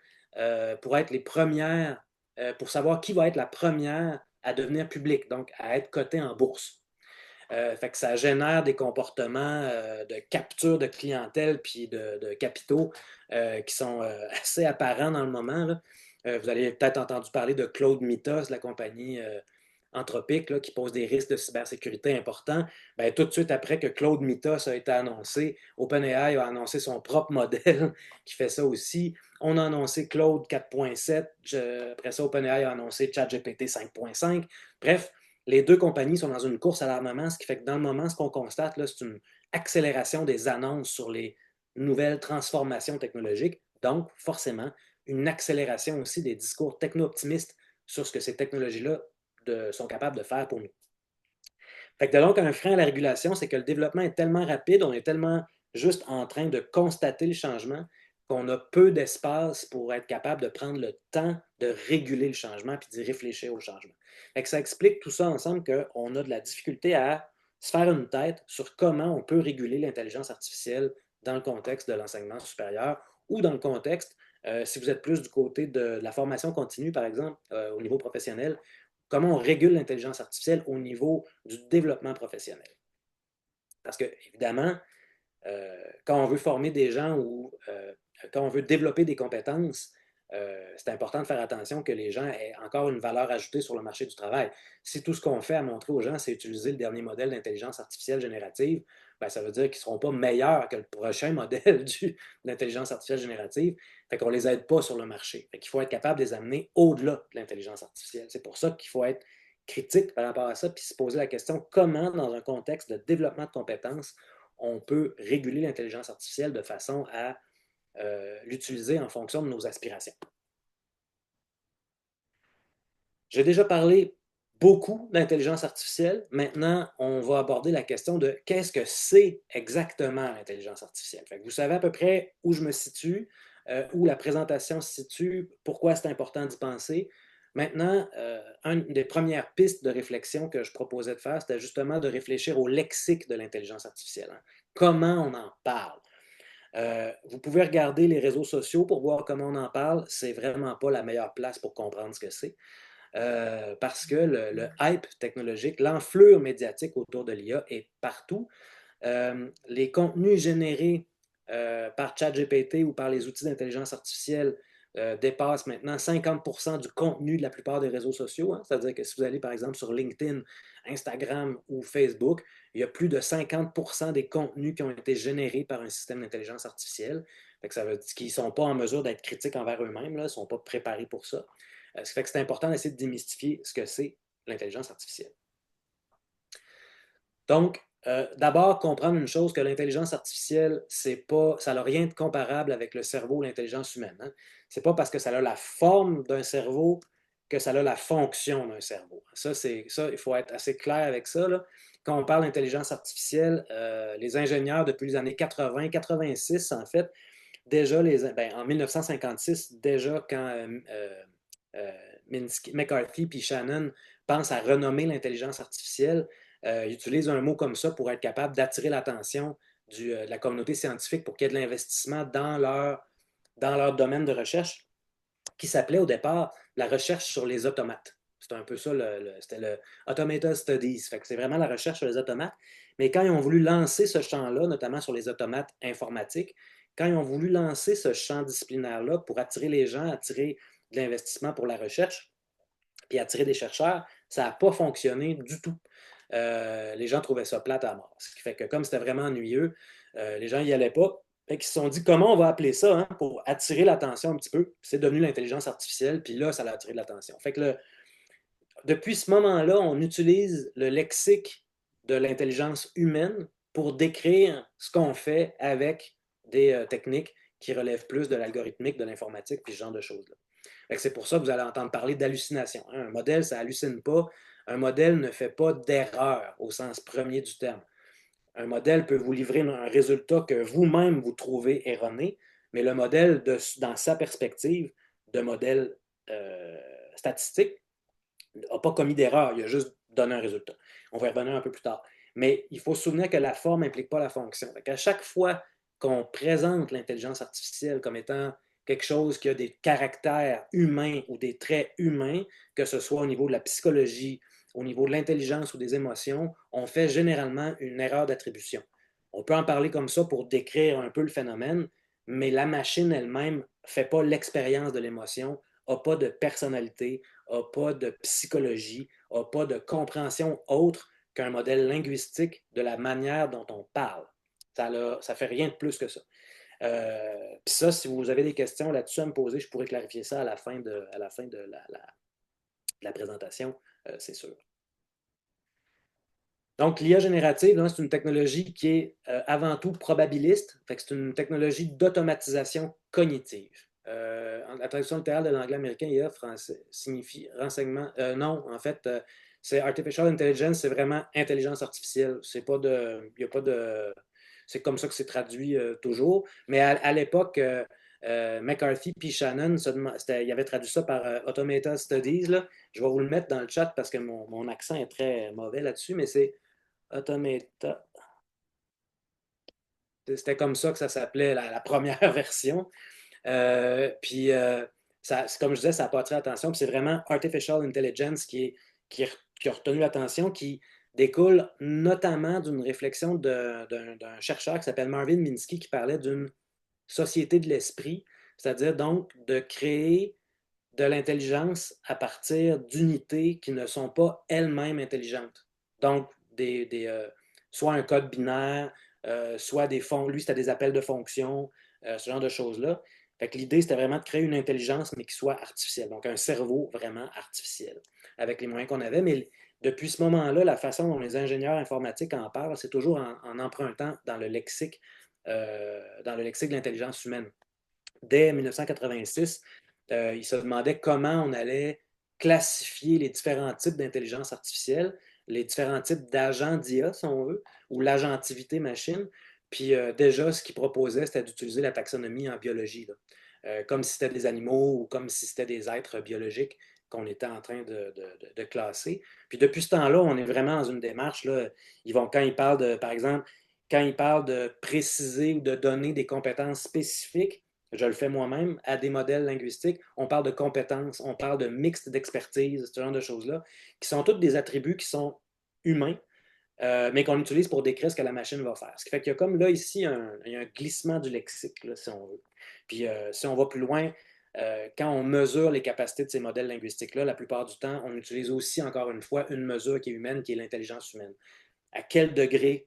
pour être les premières, pour savoir qui va être la première à devenir publique, donc à être cotée en bourse. Fait que ça génère des comportements de capture de clientèle puis de capitaux qui sont assez apparents dans le moment. Là. Vous avez peut-être entendu parler de Claude Mythos, la compagnie Anthropique, là, qui pose des risques de cybersécurité importants. Bien, tout de suite après que Claude Mythos a été annoncé, OpenAI a annoncé son propre modèle qui fait ça aussi. On a annoncé Claude 4.7. Après ça, OpenAI a annoncé ChatGPT 5.5. Bref, les deux compagnies sont dans une course à l'armement, ce qui fait que dans le moment, ce qu'on constate, là, c'est une accélération des annonces sur les nouvelles transformations technologiques. Donc, forcément, une accélération aussi des discours techno-optimistes sur ce que ces technologies-là sont capables de faire pour nous. Fait que donc, un frein à la régulation, c'est que le développement est tellement rapide, on est tellement juste en train de constater le changement qu'on a peu d'espace pour être capable de prendre le temps de réguler le changement puis d'y réfléchir au changement. Fait que ça explique tout ça ensemble qu'on a de la difficulté à se faire une tête sur comment on peut réguler l'intelligence artificielle dans le contexte de l'enseignement supérieur ou dans le contexte, si vous êtes plus du côté de la formation continue, par exemple, au niveau professionnel, comment on régule l'intelligence artificielle au niveau du développement professionnel. Parce que, évidemment, quand on veut former des gens ou quand on veut développer des compétences, c'est important de faire attention que les gens aient encore une valeur ajoutée sur le marché du travail. Si tout ce qu'on fait à montrer aux gens, c'est utiliser le dernier modèle d'intelligence artificielle générative, ben, ça veut dire qu'ils ne seront pas meilleurs que le prochain modèle d'intelligence artificielle générative. Fait qu'on ne les aide pas sur le marché. Fait qu'il faut être capable de les amener au-delà de l'intelligence artificielle. C'est pour ça qu'il faut être critique par rapport à ça, puis se poser la question comment, dans un contexte de développement de compétences, on peut réguler l'intelligence artificielle de façon à l'utiliser en fonction de nos aspirations. J'ai déjà parlé beaucoup d'intelligence artificielle. Maintenant, on va aborder la question de qu'est-ce que c'est exactement l'intelligence artificielle. Fait que vous savez à peu près où je me situe, où la présentation se situe, pourquoi c'est important d'y penser. Maintenant, une des premières pistes de réflexion que je proposais de faire, c'était justement de réfléchir au lexique de l'intelligence artificielle. Hein. Comment on en parle? Vous pouvez regarder les réseaux sociaux pour voir comment on en parle. C'est vraiment pas la meilleure place pour comprendre ce que c'est. Parce que le hype technologique, l'enflure médiatique autour de l'IA est partout. Les contenus générés par ChatGPT ou par les outils d'intelligence artificielle dépassent maintenant 50% du contenu de la plupart des réseaux sociaux. Hein. C'est-à-dire que si vous allez par exemple sur LinkedIn, Instagram ou Facebook, il y a plus de 50% des contenus qui ont été générés par un système d'intelligence artificielle. Fait que ça veut dire qu'ils ne sont pas en mesure d'être critiques envers eux-mêmes, là, ils ne sont pas préparés pour ça. Ce qui fait que c'est important d'essayer de démystifier ce que c'est l'intelligence artificielle. Donc, d'abord, comprendre une chose, que l'intelligence artificielle, ça n'a rien de comparable avec le cerveau ou l'intelligence humaine. Hein. Ce n'est pas parce que ça a la forme d'un cerveau que ça a la fonction d'un cerveau. Ça, il faut être assez clair avec ça, là. Quand on parle d'intelligence artificielle, les ingénieurs, depuis les années 80, 86, en fait, déjà, en 1956, déjà, quand euh, McCarthy et Shannon pensent à renommer l'intelligence artificielle, ils utilisent un mot comme ça pour être capable d'attirer l'attention de la communauté scientifique pour qu'il y ait de l'investissement dans leur domaine de recherche, qui s'appelait au départ la recherche sur les automates. C'était un peu ça, c'était le Automated Studies. Fait que c'est vraiment la recherche sur les automates. Mais quand ils ont voulu lancer ce champ-là, notamment sur les automates informatiques, quand ils ont voulu lancer ce champ disciplinaire-là pour attirer les gens, attirer de l'investissement pour la recherche, puis attirer des chercheurs, ça n'a pas fonctionné du tout. Les gens trouvaient ça plate à mort. Ce qui fait que comme c'était vraiment ennuyeux, les gens n'y allaient pas. Fait qu'ils se sont dit comment on va appeler ça, hein, pour attirer l'attention un petit peu. C'est devenu l'intelligence artificielle, puis là, ça a attiré de l'attention. Fait que depuis ce moment-là, on utilise le lexique de l'intelligence humaine pour décrire ce qu'on fait avec des techniques qui relèvent plus de l'algorithmique, de l'informatique, puis ce genre de choses-là. C'est pour ça que vous allez entendre parler d'hallucination. Un modèle, ça hallucine pas. Un modèle ne fait pas d'erreur au sens premier du terme. Un modèle peut vous livrer un résultat que vous-même vous trouvez erroné, mais le modèle, dans sa perspective de modèle statistique, n'a pas commis d'erreur, il a juste donné un résultat. On va y revenir un peu plus tard. Mais il faut se souvenir que la forme n'implique pas la fonction. À chaque fois qu'on présente l'intelligence artificielle comme étant quelque chose qui a des caractères humains ou des traits humains, que ce soit au niveau de la psychologie, au niveau de l'intelligence ou des émotions, on fait généralement une erreur d'attribution. On peut en parler comme ça pour décrire un peu le phénomène, mais la machine elle-même ne fait pas l'expérience de l'émotion, n'a pas de personnalité, n'a pas de psychologie, n'a pas de compréhension autre qu'un modèle linguistique de la manière dont on parle. Ça ne fait rien de plus que ça. Puis ça, si vous avez des questions là-dessus à me poser, je pourrais clarifier ça à la fin de la présentation, c'est sûr. Donc, l'IA générative, c'est une technologie qui est avant tout probabiliste. C'est une technologie d'automatisation cognitive. La traduction littérale de l'anglais américain, IA français, signifie renseignement. Non, en fait, c'est Artificial Intelligence, c'est vraiment intelligence artificielle. C'est pas de. Il y a pas de. C'est comme ça que c'est traduit toujours. Mais à l'époque, McCarthy puis Shannon, il avait traduit ça par Automated Studies. Là. Je vais vous le mettre dans le chat parce que mon accent est très mauvais là-dessus, mais c'est Automata. C'était comme ça que ça s'appelait la première version. Puis, comme je disais, ça n'a pas attiré l'attention. Puis c'est vraiment Artificial Intelligence qui a retenu l'attention, qui découle notamment d'une réflexion d'un chercheur qui s'appelle Marvin Minsky, qui parlait d'une société de l'esprit, c'est-à-dire donc de créer de l'intelligence à partir d'unités qui ne sont pas elles-mêmes intelligentes. Donc, soit un code binaire, soit lui, c'était des appels de fonctions, ce genre de choses-là. Fait que l'idée, c'était vraiment de créer une intelligence, mais qui soit artificielle. Donc, un cerveau vraiment artificiel, avec les moyens qu'on avait. Mais depuis ce moment-là, la façon dont les ingénieurs informatiques en parlent, c'est toujours en empruntant dans le lexique de l'intelligence humaine. Dès 1986, ils se demandaient comment on allait classifier les différents types d'intelligence artificielle, les différents types d'agents d'IA, si on veut, ou l'agentivité machine. Puis déjà, ce qu'ils proposaient, c'était d'utiliser la taxonomie en biologie, là. Comme si c'était des animaux ou comme si c'était des êtres biologiques qu'on était en train de classer. Puis depuis ce temps-là, on est vraiment dans une démarche, là, quand ils parlent de, par exemple, quand ils parlent de préciser ou de donner des compétences spécifiques, je le fais moi-même, à des modèles linguistiques, on parle de compétences, on parle de mixte d'expertise, ce genre de choses-là, qui sont toutes des attributs qui sont humains, mais qu'on utilise pour décrire ce que la machine va faire. Ce qui fait qu'il y a comme là, ici, il y a un glissement du lexique, là, si on veut. Puis si on va plus loin, quand on mesure les capacités de ces modèles linguistiques-là, la plupart du temps, on utilise aussi, encore une fois, une mesure qui est humaine, qui est l'intelligence humaine. À quel degré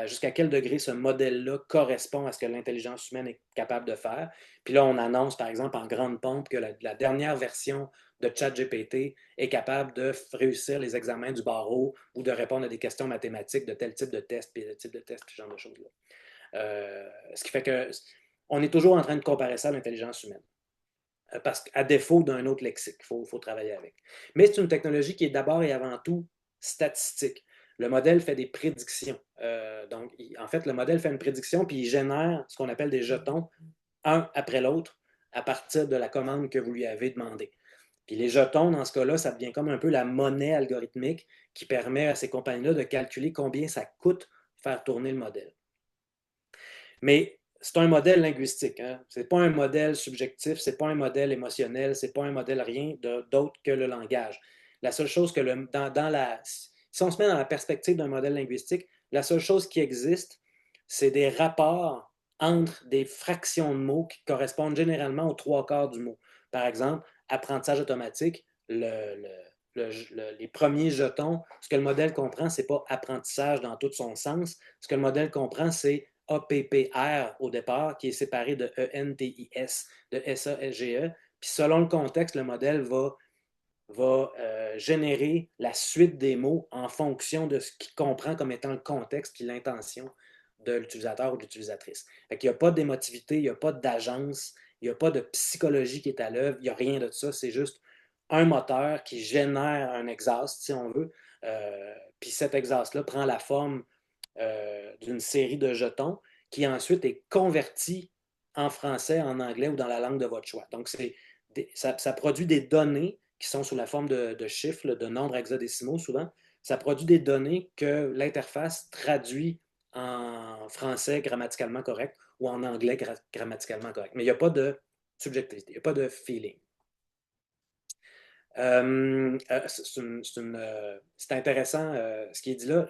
jusqu'à quel degré ce modèle-là correspond à ce que l'intelligence humaine est capable de faire. Puis là, on annonce, par exemple, en grande pompe que la dernière version de ChatGPT est capable de réussir les examens du barreau ou de répondre à des questions mathématiques de tel type de test, puis de type de test, puis ce genre de choses-là. Ce qui fait que on est toujours en train de comparer ça à l'intelligence humaine. parce qu'à défaut d'un autre lexique, il faut travailler avec. Mais c'est une technologie qui est d'abord et avant tout statistique. Le modèle fait des prédictions. Donc, en fait, le modèle fait une prédiction, puis il génère ce qu'on appelle des jetons, un après l'autre, à partir de la commande que vous lui avez demandée. Puis les jetons, dans ce cas-là, ça devient comme un peu la monnaie algorithmique qui permet à ces compagnies-là de calculer combien ça coûte faire tourner le modèle. Mais c'est un modèle linguistique. Hein? Ce n'est pas un modèle subjectif, ce n'est pas un modèle émotionnel, ce n'est pas un modèle rien d'autre que le langage. La seule chose que si on se met dans la perspective d'un modèle linguistique, la seule chose qui existe, c'est des rapports entre des fractions de mots qui correspondent généralement aux trois quarts du mot. Par exemple, apprentissage automatique, les premiers jetons, ce que le modèle comprend, ce n'est pas apprentissage dans tout son sens. Ce que le modèle comprend, c'est APPR au départ, qui est séparé de ENTIS, de SASGE. Puis selon le contexte, le modèle va générer la suite des mots en fonction de ce qu'il comprend comme étant le contexte et l'intention de l'utilisateur ou de l'utilisatrice. Il n'y a pas d'émotivité, il n'y a pas d'agence, il n'y a pas de psychologie qui est à l'œuvre, il n'y a rien de ça. C'est juste un moteur qui génère un exhaust, si on veut. Puis cet exhaust-là prend la forme d'une série de jetons qui ensuite est converti en français, en anglais ou dans la langue de votre choix. Donc, ça produit des données qui sont sous la forme de chiffres, de nombres hexadécimaux souvent. Ça produit des données que l'interface traduit en français grammaticalement correct ou en anglais grammaticalement correct. Mais il n'y a pas de subjectivité, il n'y a pas de feeling. C'est intéressant ce qui est dit là.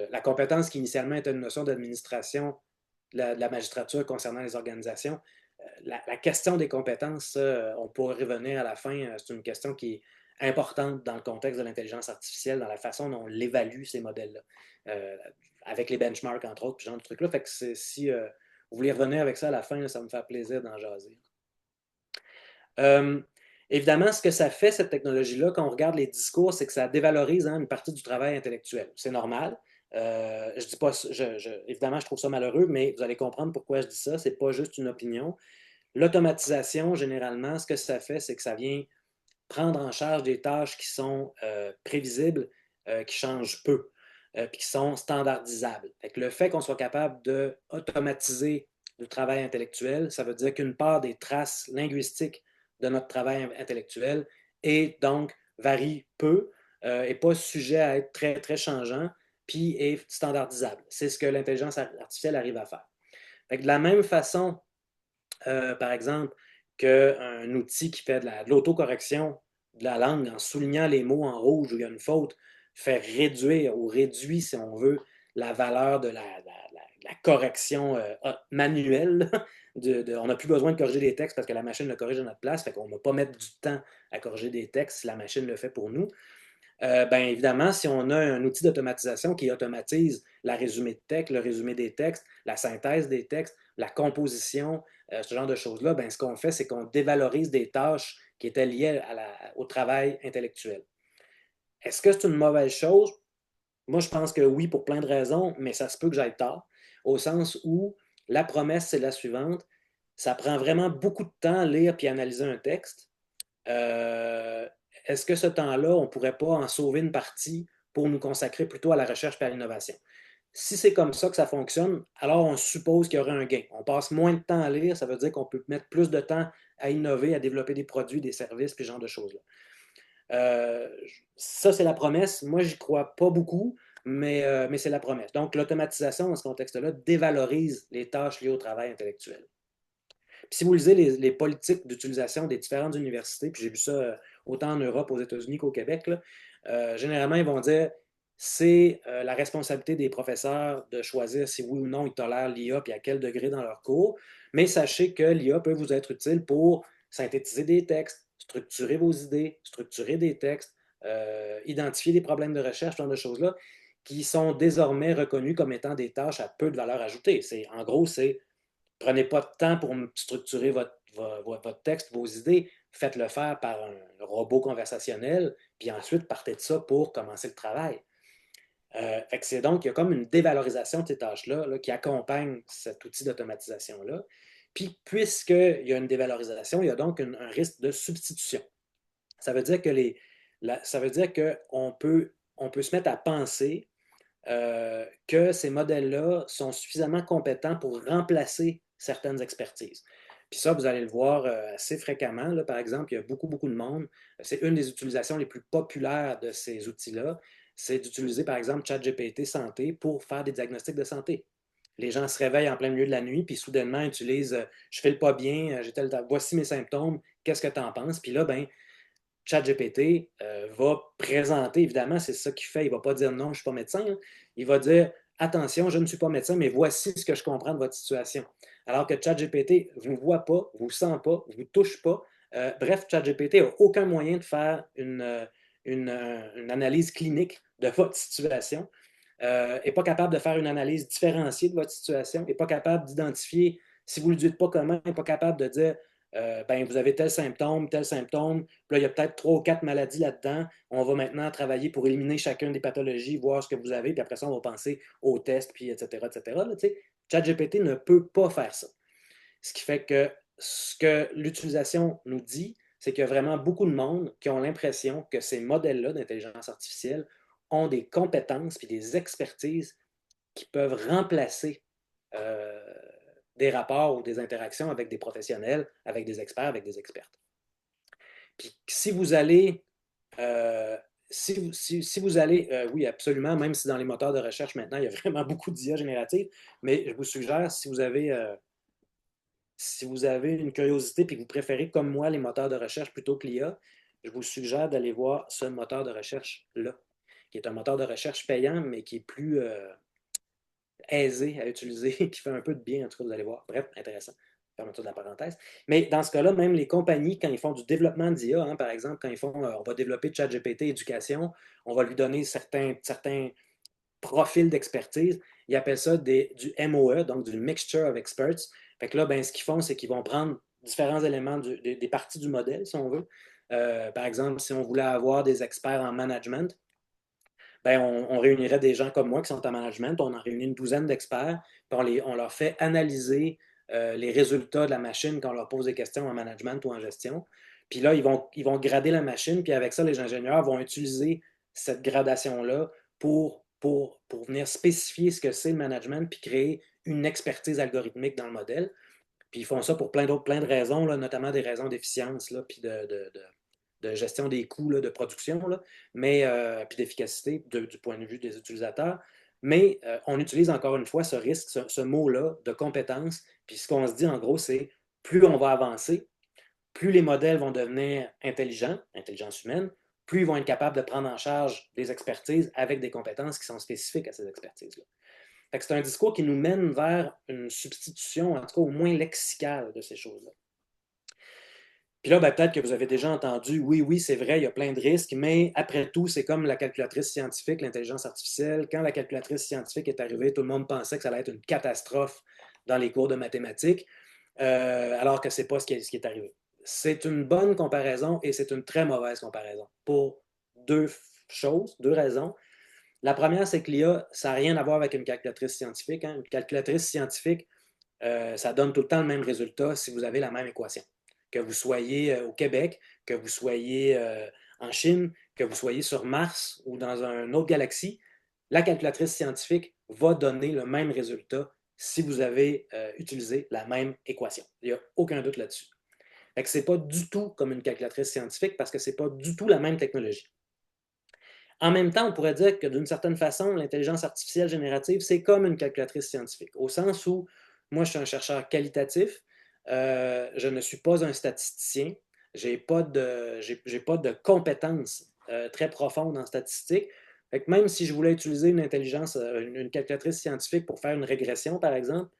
La compétence qui initialement était une notion d'administration de la magistrature concernant les organisations, la question des compétences, on pourrait revenir à la fin, c'est une question qui est importante dans le contexte de l'intelligence artificielle, dans la façon dont on l'évalue, ces modèles-là, avec les benchmarks, entre autres, puis ce genre de trucs-là. Fait que si vous voulez revenir avec ça à la fin, là, ça me fait plaisir d'en jaser. Évidemment, ce que ça fait, cette technologie-là, quand on regarde les discours, c'est que ça dévalorise une partie du travail intellectuel. C'est normal. Je dis pas, évidemment, je trouve ça malheureux, mais vous allez comprendre pourquoi je dis ça. C'est pas juste une opinion. L'automatisation, généralement, ce que ça fait, c'est que ça vient prendre en charge des tâches qui sont prévisibles, qui changent peu, puis qui sont standardisables. Fait que le fait qu'on soit capable d'automatiser le travail intellectuel, ça veut dire qu'une part des traces linguistiques de notre travail intellectuel et donc varie peu, n'est pas sujet à être très, très changeant, puis est standardisable. C'est ce que l'intelligence artificielle arrive à faire. Fait que de la même façon, par exemple, qu'un outil qui fait de l'autocorrection de la langue en soulignant les mots en rouge où il y a une faute fait réduire ou réduit, si on veut, la valeur de la correction manuelle. On n'a plus besoin de corriger des textes parce que la machine le corrige à notre place. Fait qu'on ne va pas mettre du temps à corriger des textes si la machine le fait pour nous. Bien évidemment, si on a un outil d'automatisation qui automatise la résumé de texte, le résumé des textes, la synthèse des textes, la composition, ce genre de choses-là, bien, ce qu'on fait, c'est qu'on dévalorise des tâches qui étaient liées au travail intellectuel. Est-ce que c'est une mauvaise chose? Moi, je pense que oui, pour plein de raisons, mais ça se peut que j'aille tard, au sens où la promesse, c'est la suivante. Ça prend vraiment beaucoup de temps à lire puis analyser un texte. Euh, Est-ce que ce temps-là, on ne pourrait pas en sauver une partie pour nous consacrer plutôt à la recherche et à l'innovation? Si c'est comme ça que ça fonctionne, alors on suppose qu'il y aurait un gain. On passe moins de temps à lire, ça veut dire qu'on peut mettre plus de temps à innover, à développer des produits, des services, puis ce genre de choses-là. Ça, c'est la promesse. Moi, j'y crois pas beaucoup, mais c'est la promesse. Donc, l'automatisation, dans ce contexte-là, dévalorise les tâches liées au travail intellectuel. Puis si vous lisez les politiques d'utilisation des différentes universités, puis j'ai vu ça autant en Europe, aux États-Unis qu'au Québec, là, généralement, ils vont dire c'est la responsabilité des professeurs de choisir si oui ou non ils tolèrent l'IA et à quel degré dans leur cours. Mais sachez que l'IA peut vous être utile pour synthétiser des textes, structurer vos idées, structurer des textes, identifier des problèmes de recherche, ce genre de choses-là, qui sont désormais reconnus comme étant des tâches à peu de valeur ajoutée. En gros, c'est prenez pas de temps pour structurer votre texte, vos idées. Faites-le faire par un robot conversationnel, puis ensuite partez de ça pour commencer le travail. Fait que il y a comme une dévalorisation de ces tâches-là là, qui accompagne cet outil d'automatisation-là. Puis, puisqu'il y a une dévalorisation, il y a donc un risque de substitution. Ça veut dire ça veut dire on peut se mettre à penser que ces modèles-là sont suffisamment compétents pour remplacer certaines expertises. Puis ça, vous allez le voir assez fréquemment. Là, par exemple, il y a beaucoup, beaucoup de monde. C'est une des utilisations les plus populaires de ces outils-là. C'est d'utiliser, par exemple, ChatGPT Santé pour faire des diagnostics de santé. Les gens se réveillent en plein milieu de la nuit, puis soudainement utilisent je ne file pas bien, voici mes symptômes, qu'est-ce que tu en penses? Puis là, ben, ChatGPT va présenter, évidemment, c'est ça qu'il fait. Il ne va pas dire non, je ne suis pas médecin. Hein. Il va dire attention, je ne suis pas médecin, mais voici ce que je comprends de votre situation. Alors que ChatGPT ne vous voit pas, vous sent pas, vous touche pas. Bref, ChatGPT n'a aucun moyen de faire une analyse clinique de votre situation. N'est pas capable de faire une analyse différenciée de votre situation, n'est pas capable d'identifier, si vous ne le dites pas comment, n'est pas capable de dire ben, vous avez tel symptôme, puis là, il y a peut-être 3 ou 4 maladies là-dedans. On va maintenant travailler pour éliminer chacune des pathologies, voir ce que vous avez, puis après ça, on va penser aux tests, puis etc., etc. Là, ChatGPT ne peut pas faire ça. Ce qui fait que ce que l'utilisation nous dit, c'est qu'il y a vraiment beaucoup de monde qui ont l'impression que ces modèles-là d'intelligence artificielle ont des compétences puis des expertises qui peuvent remplacer euh, des rapports ou des interactions avec des professionnels, avec des experts, avec des expertes. Puis si vous allez, si vous allez, oui, absolument, même si dans les moteurs de recherche maintenant, il y a vraiment beaucoup d'IA générative, mais je vous suggère, si vous avez une curiosité et que vous préférez, comme moi, les moteurs de recherche plutôt que l'IA, je vous suggère d'aller voir ce moteur de recherche-là, qui est un moteur de recherche payant, mais qui est plus aisé à utiliser, qui fait un peu de bien, en tout cas, vous allez voir. Bref, intéressant. Fermeture de la parenthèse. Mais dans ce cas-là, même les compagnies, quand ils font du développement d'IA, hein, par exemple, quand ils font, on va développer ChatGPT éducation, on va lui donner certains profils d'expertise, ils appellent ça du MOE, donc du Mixture of Experts. Fait que là, ben, ce qu'ils font, c'est qu'ils vont prendre différents éléments des parties du modèle, si on veut. Par exemple, si on voulait avoir des experts en management, ben, on réunirait des gens comme moi qui sont en management, on en réunit une douzaine d'experts, puis on leur fait analyser les résultats de la machine quand on leur pose des questions en management ou en gestion. Puis là, ils vont grader la machine, puis avec ça, les ingénieurs vont utiliser cette gradation-là pour venir spécifier ce que c'est le management, puis créer une expertise algorithmique dans le modèle. Puis ils font ça pour plein de raisons, là, notamment des raisons d'efficience, là, puis de gestion des coûts là, de production, là, mais puis d'efficacité du point de vue des utilisateurs. Mais on utilise encore une fois ce risque, ce mot-là de compétence. Puis ce qu'on se dit en gros, c'est plus on va avancer, plus les modèles vont devenir intelligents, intelligence humaine, plus ils vont être capables de prendre en charge des expertises avec des compétences qui sont spécifiques à ces expertises-là. C'est un discours qui nous mène vers une substitution, en tout cas au moins lexicale de ces choses-là. Puis là, ben, peut-être que vous avez déjà entendu, oui, oui, c'est vrai, il y a plein de risques, mais après tout, c'est comme la calculatrice scientifique, l'intelligence artificielle. Quand la calculatrice scientifique est arrivée, tout le monde pensait que ça allait être une catastrophe dans les cours de mathématiques, alors que ce n'est pas ce qui est arrivé. C'est une bonne comparaison et c'est une très mauvaise comparaison pour deux choses, deux raisons. La première, c'est que l'IA, ça n'a rien à voir avec une calculatrice scientifique. Hein. Une calculatrice scientifique, ça donne tout le temps le même résultat si vous avez la même équation. Que vous soyez au Québec, que vous soyez en Chine, que vous soyez sur Mars ou dans une autre galaxie, la calculatrice scientifique va donner le même résultat si vous avez utilisé la même équation. Il n'y a aucun doute là-dessus. Ce n'est pas du tout comme une calculatrice scientifique parce que ce n'est pas du tout la même technologie. En même temps, on pourrait dire que d'une certaine façon, l'intelligence artificielle générative, c'est comme une calculatrice scientifique, au sens où moi, je suis un chercheur qualitatif, je ne suis pas un statisticien, je n'ai pas de compétences très profondes en statistique. Fait que même si je voulais utiliser une calculatrice scientifique pour faire une régression, par exemple,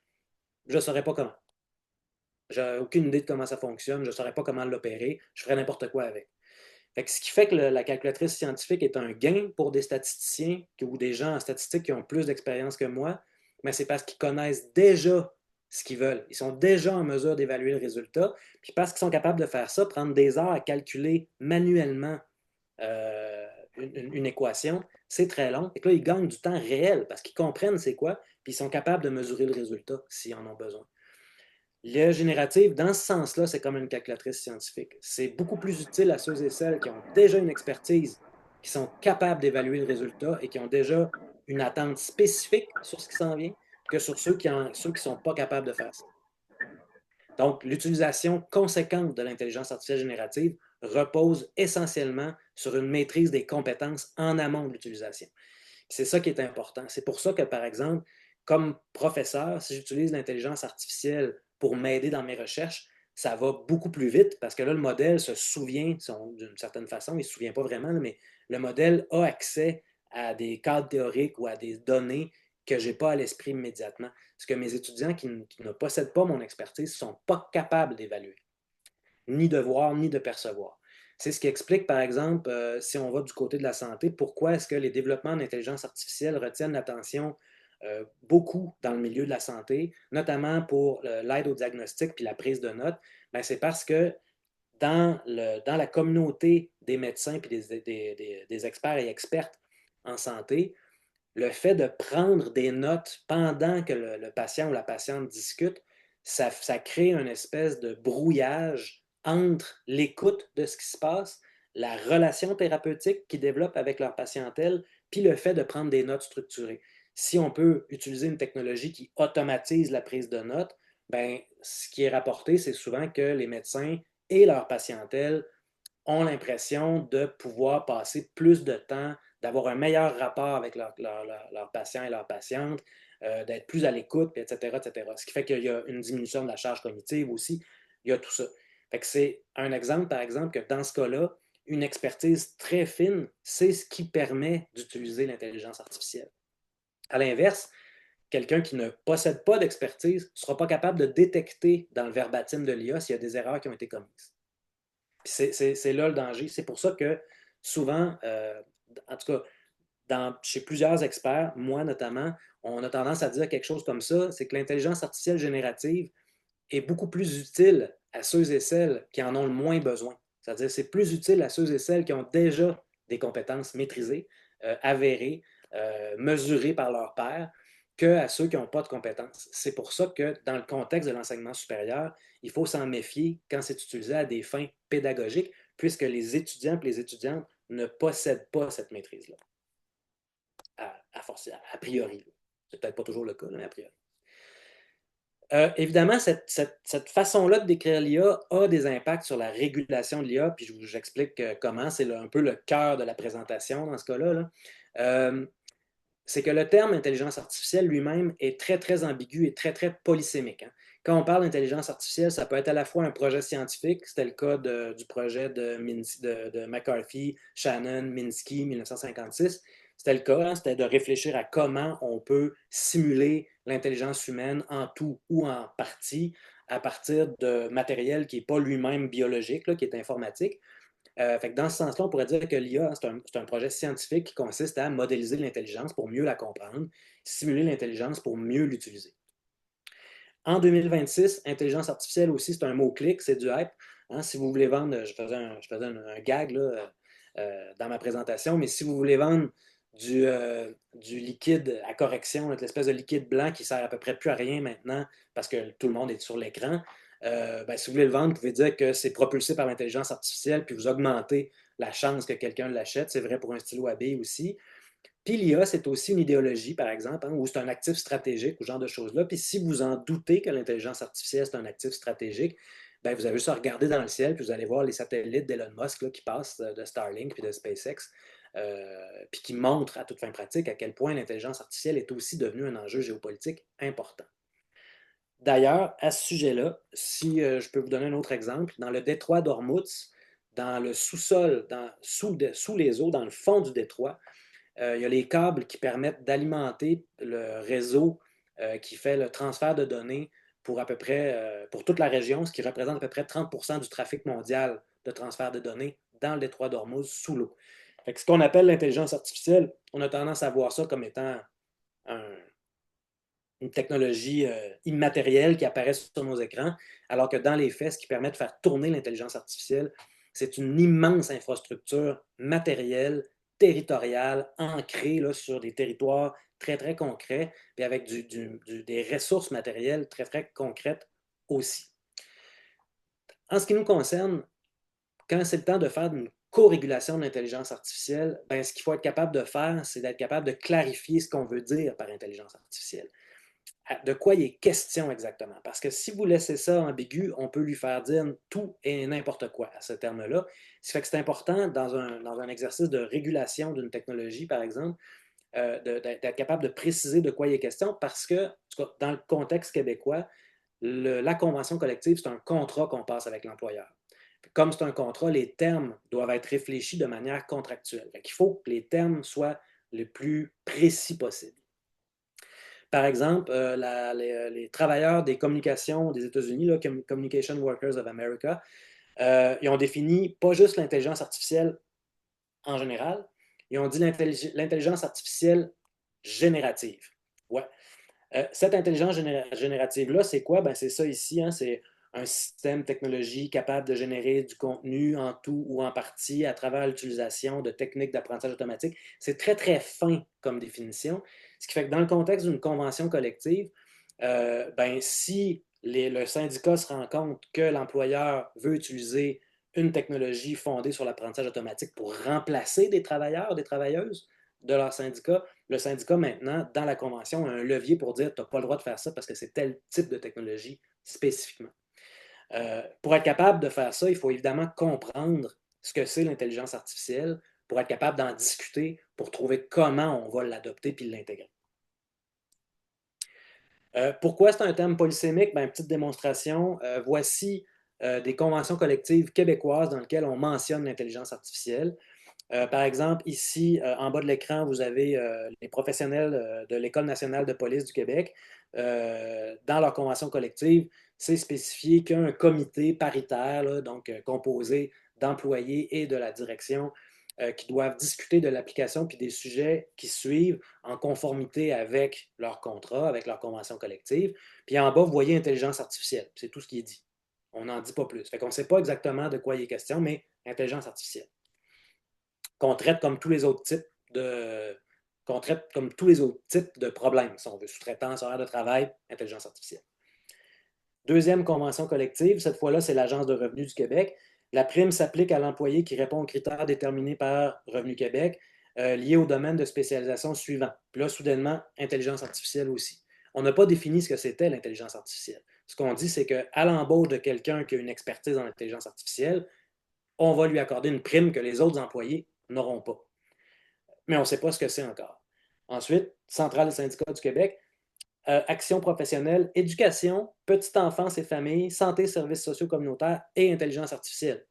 je ne saurais pas comment. Je n'ai aucune idée de comment ça fonctionne, je ne saurais pas comment l'opérer, je ferais n'importe quoi avec. Ce qui fait que la calculatrice scientifique est un gain pour des statisticiens ou des gens en statistique qui ont plus d'expérience que moi, mais c'est parce qu'ils connaissent déjà ce qu'ils veulent. Ils sont déjà en mesure d'évaluer le résultat. Puis parce qu'ils sont capables de faire ça, prendre des heures à calculer manuellement euh, une équation, c'est très long. Et que là, ils gagnent du temps réel parce qu'ils comprennent c'est quoi, puis ils sont capables de mesurer le résultat s'ils en ont besoin. L'IA générative, dans ce sens-là, c'est comme une calculatrice scientifique. C'est beaucoup plus utile à ceux et celles qui ont déjà une expertise, qui sont capables d'évaluer le résultat et qui ont déjà une attente spécifique sur ce qui s'en vient, que sur ceux qui ne sont pas capables de faire ça. Donc, l'utilisation conséquente de l'intelligence artificielle générative repose essentiellement sur une maîtrise des compétences en amont de l'utilisation. C'est ça qui est important. C'est pour ça que, par exemple, comme professeur, si j'utilise l'intelligence artificielle pour m'aider dans mes recherches, ça va beaucoup plus vite parce que là, le modèle se souvient, d'une certaine façon, il ne se souvient pas vraiment, mais le modèle a accès à des cadres théoriques ou à des données que je n'ai pas à l'esprit immédiatement. Ce que mes étudiants qui ne possèdent pas mon expertise ne sont pas capables d'évaluer, ni de voir, ni de percevoir. C'est ce qui explique, par exemple, si on va du côté de la santé, pourquoi est-ce que les développements d'intelligence artificielle retiennent l'attention beaucoup dans le milieu de la santé, notamment pour l'aide au diagnostic puis la prise de notes. Ben, c'est parce que dans la communauté des médecins puis des experts et expertes en santé, le fait de prendre des notes pendant que le patient ou la patiente discute, ça crée une espèce de brouillage entre l'écoute de ce qui se passe, la relation thérapeutique qu'ils développent avec leur patientèle, puis le fait de prendre des notes structurées. Si on peut utiliser une technologie qui automatise la prise de notes, ben, ce qui est rapporté, c'est souvent que les médecins et leur patientèle ont l'impression de pouvoir passer plus de temps, d'avoir un meilleur rapport avec leurs patients et leurs patientes, d'être plus à l'écoute, etc., etc. Ce qui fait qu'il y a une diminution de la charge cognitive aussi. Il y a tout ça. Fait que c'est un exemple, par exemple, que dans ce cas-là, une expertise très fine, c'est ce qui permet d'utiliser l'intelligence artificielle. À l'inverse, quelqu'un qui ne possède pas d'expertise ne sera pas capable de détecter dans le verbatim de l'IA s'il y a des erreurs qui ont été commises. C'est là le danger. C'est pour ça que souvent, en tout cas, chez plusieurs experts, moi notamment, on a tendance à dire quelque chose comme ça, c'est que l'intelligence artificielle générative est beaucoup plus utile à ceux et celles qui en ont le moins besoin. C'est-à-dire c'est plus utile à ceux et celles qui ont déjà des compétences maîtrisées, avérées, mesurées par leur père, qu'à ceux qui n'ont pas de compétences. C'est pour ça que dans le contexte de l'enseignement supérieur, il faut s'en méfier quand c'est utilisé à des fins pédagogiques, puisque les étudiants et les étudiantes ne possèdent pas cette maîtrise-là, a priori. C'est peut-être pas toujours le cas, mais a priori. Évidemment, cette façon-là de décrire l'IA a des impacts sur la régulation de l'IA, puis j'explique comment, c'est un peu le cœur de la présentation dans ce cas-là. Là. C'est que le terme intelligence artificielle lui-même est très, très ambigu et très, très polysémique. Hein. Quand on parle d'intelligence artificielle, ça peut être à la fois un projet scientifique, c'était le cas du projet de McCarthy, Shannon, Minsky, 1956. C'était le cas, hein, c'était de réfléchir à comment on peut simuler l'intelligence humaine en tout ou en partie à partir de matériel qui n'est pas lui-même biologique, là, qui est informatique. Fait que dans ce sens-là, on pourrait dire que l'IA, c'est un projet scientifique qui consiste à modéliser l'intelligence pour mieux la comprendre, simuler l'intelligence pour mieux l'utiliser. En 2026, intelligence artificielle aussi, c'est un mot-clic, c'est du hype. Hein, si vous voulez vendre, je faisais un gag là, dans ma présentation, mais si vous voulez vendre du liquide à correction, l'espèce de liquide blanc qui sert à peu près plus à rien maintenant parce que tout le monde est sur l'écran, ben, si vous voulez le vendre, vous pouvez dire que c'est propulsé par l'intelligence artificielle, puis vous augmentez la chance que quelqu'un l'achète. C'est vrai pour un stylo à billes aussi. Puis l'IA, c'est aussi une idéologie, par exemple, hein, ou c'est un actif stratégique ou ce genre de choses-là. Puis si vous en doutez que l'intelligence artificielle, c'est un actif stratégique, ben, vous avez juste à regarder dans le ciel, puis vous allez voir les satellites d'Elon Musk là, qui passent de Starlink puis de SpaceX, puis qui montrent à toute fin pratique à quel point l'intelligence artificielle est aussi devenue un enjeu géopolitique important. D'ailleurs, à ce sujet-là, si je peux vous donner un autre exemple, dans le détroit d'Ormuz, dans le sous-sol, sous les eaux, dans le fond du détroit, il y a les câbles qui permettent d'alimenter le réseau qui fait le transfert de données pour à peu près pour toute la région, ce qui représente à peu près 30% du trafic mondial de transfert de données dans le détroit d'Ormuz sous l'eau. Ce qu'on appelle l'intelligence artificielle, on a tendance à voir ça comme étant un, une technologie immatérielle qui apparaît sur nos écrans, alors que dans les faits, ce qui permet de faire tourner l'intelligence artificielle, c'est une immense infrastructure matérielle, territoriale, ancrée là, sur des territoires très, très concrets, puis avec des ressources matérielles très, très concrètes aussi. En ce qui nous concerne, quand c'est le temps de faire une co-régulation de l'intelligence artificielle, ben, ce qu'il faut être capable de faire, c'est d'être capable de clarifier ce qu'on veut dire par intelligence artificielle. De quoi il est question exactement? Parce que si vous laissez ça ambigu, on peut lui faire dire tout et n'importe quoi à ce terme-là. Ce qui fait que c'est important dans un exercice de régulation d'une technologie, par exemple, d'être capable de préciser de quoi il est question parce que, dans le contexte québécois, la convention collective, c'est un contrat qu'on passe avec l'employeur. Comme c'est un contrat, les termes doivent être réfléchis de manière contractuelle. Il faut que les termes soient le plus précis possible. Par exemple, les travailleurs des communications des États-Unis, là, Communication Workers of America, ils ont défini pas juste l'intelligence artificielle en général, ils ont dit l'intelligence artificielle générative. Ouais. Cette intelligence générative-là, c'est quoi? Ben, c'est ça ici, hein, c'est un système technologique capable de générer du contenu en tout ou en partie à travers l'utilisation de techniques d'apprentissage automatique. C'est très, très fin comme définition, ce qui fait que dans le contexte d'une convention collective, ben, si le syndicat se rend compte que l'employeur veut utiliser une technologie fondée sur l'apprentissage automatique pour remplacer des travailleurs, des travailleuses de leur syndicat, le syndicat, maintenant, dans la convention, a un levier pour dire tu n'as pas le droit de faire ça parce que c'est tel type de technologie spécifiquement. Pour être capable de faire ça, il faut évidemment comprendre ce que c'est l'intelligence artificielle pour être capable d'en discuter, pour trouver comment on va l'adopter puis l'intégrer. Pourquoi c'est un terme polysémique? Ben, petite démonstration. Voici des conventions collectives québécoises dans lesquelles on mentionne l'intelligence artificielle. Par exemple, ici, en bas de l'écran, vous avez les professionnels de l'École nationale de police du Québec. Dans leur convention collective, c'est spécifié qu'un comité paritaire, là, donc composé d'employés et de la direction, qui doivent discuter de l'application puis des sujets qui suivent en conformité avec leur contrat, avec leur convention collective. Puis en bas, vous voyez intelligence artificielle. C'est tout ce qui est dit. On n'en dit pas plus. Fait qu'on ne sait pas exactement de quoi il est question, mais intelligence artificielle qu'on traite comme tous les autres types de problèmes, si on veut, sous-traitance, horaire de travail, intelligence artificielle. Deuxième convention collective, cette fois-là, c'est l'Agence de revenus du Québec. La prime s'applique à l'employé qui répond aux critères déterminés par Revenu Québec liés au domaine de spécialisation suivant. Puis là, soudainement, intelligence artificielle aussi. On n'a pas défini ce que c'était l'intelligence artificielle. Ce qu'on dit, c'est qu'à l'embauche de quelqu'un qui a une expertise en intelligence artificielle, on va lui accorder une prime que les autres employés n'auront pas. Mais on ne sait pas ce que c'est encore. Ensuite, Centrale des syndicats du Québec, action professionnelle, éducation, petite enfance et famille, santé, services sociaux communautaires et intelligence artificielle.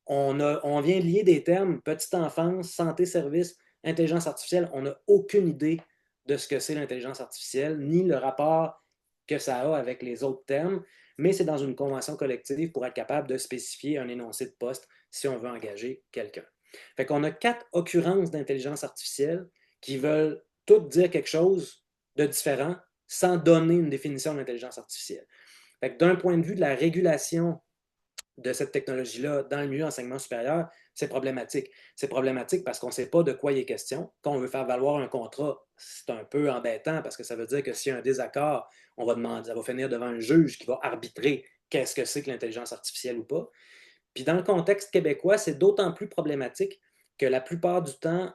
On vient lier des termes, petite enfance, santé, services, intelligence artificielle. On n'a aucune idée de ce que c'est l'intelligence artificielle, ni le rapport que ça a avec les autres termes, mais c'est dans une convention collective pour être capable de spécifier un énoncé de poste si on veut engager quelqu'un. Fait qu'on a 4 occurrences d'intelligence artificielle qui veulent toutes dire quelque chose de différent sans donner une définition de l'intelligence artificielle. Fait que d'un point de vue de la régulation de cette technologie-là dans le milieu enseignement supérieur, c'est problématique. C'est problématique parce qu'on ne sait pas de quoi il est question. Quand on veut faire valoir un contrat, c'est un peu embêtant parce que ça veut dire que s'il y a un désaccord, on va demander, ça va finir devant un juge qui va arbitrer qu'est-ce que c'est que l'intelligence artificielle ou pas. Puis dans le contexte québécois, c'est d'autant plus problématique que la plupart du temps,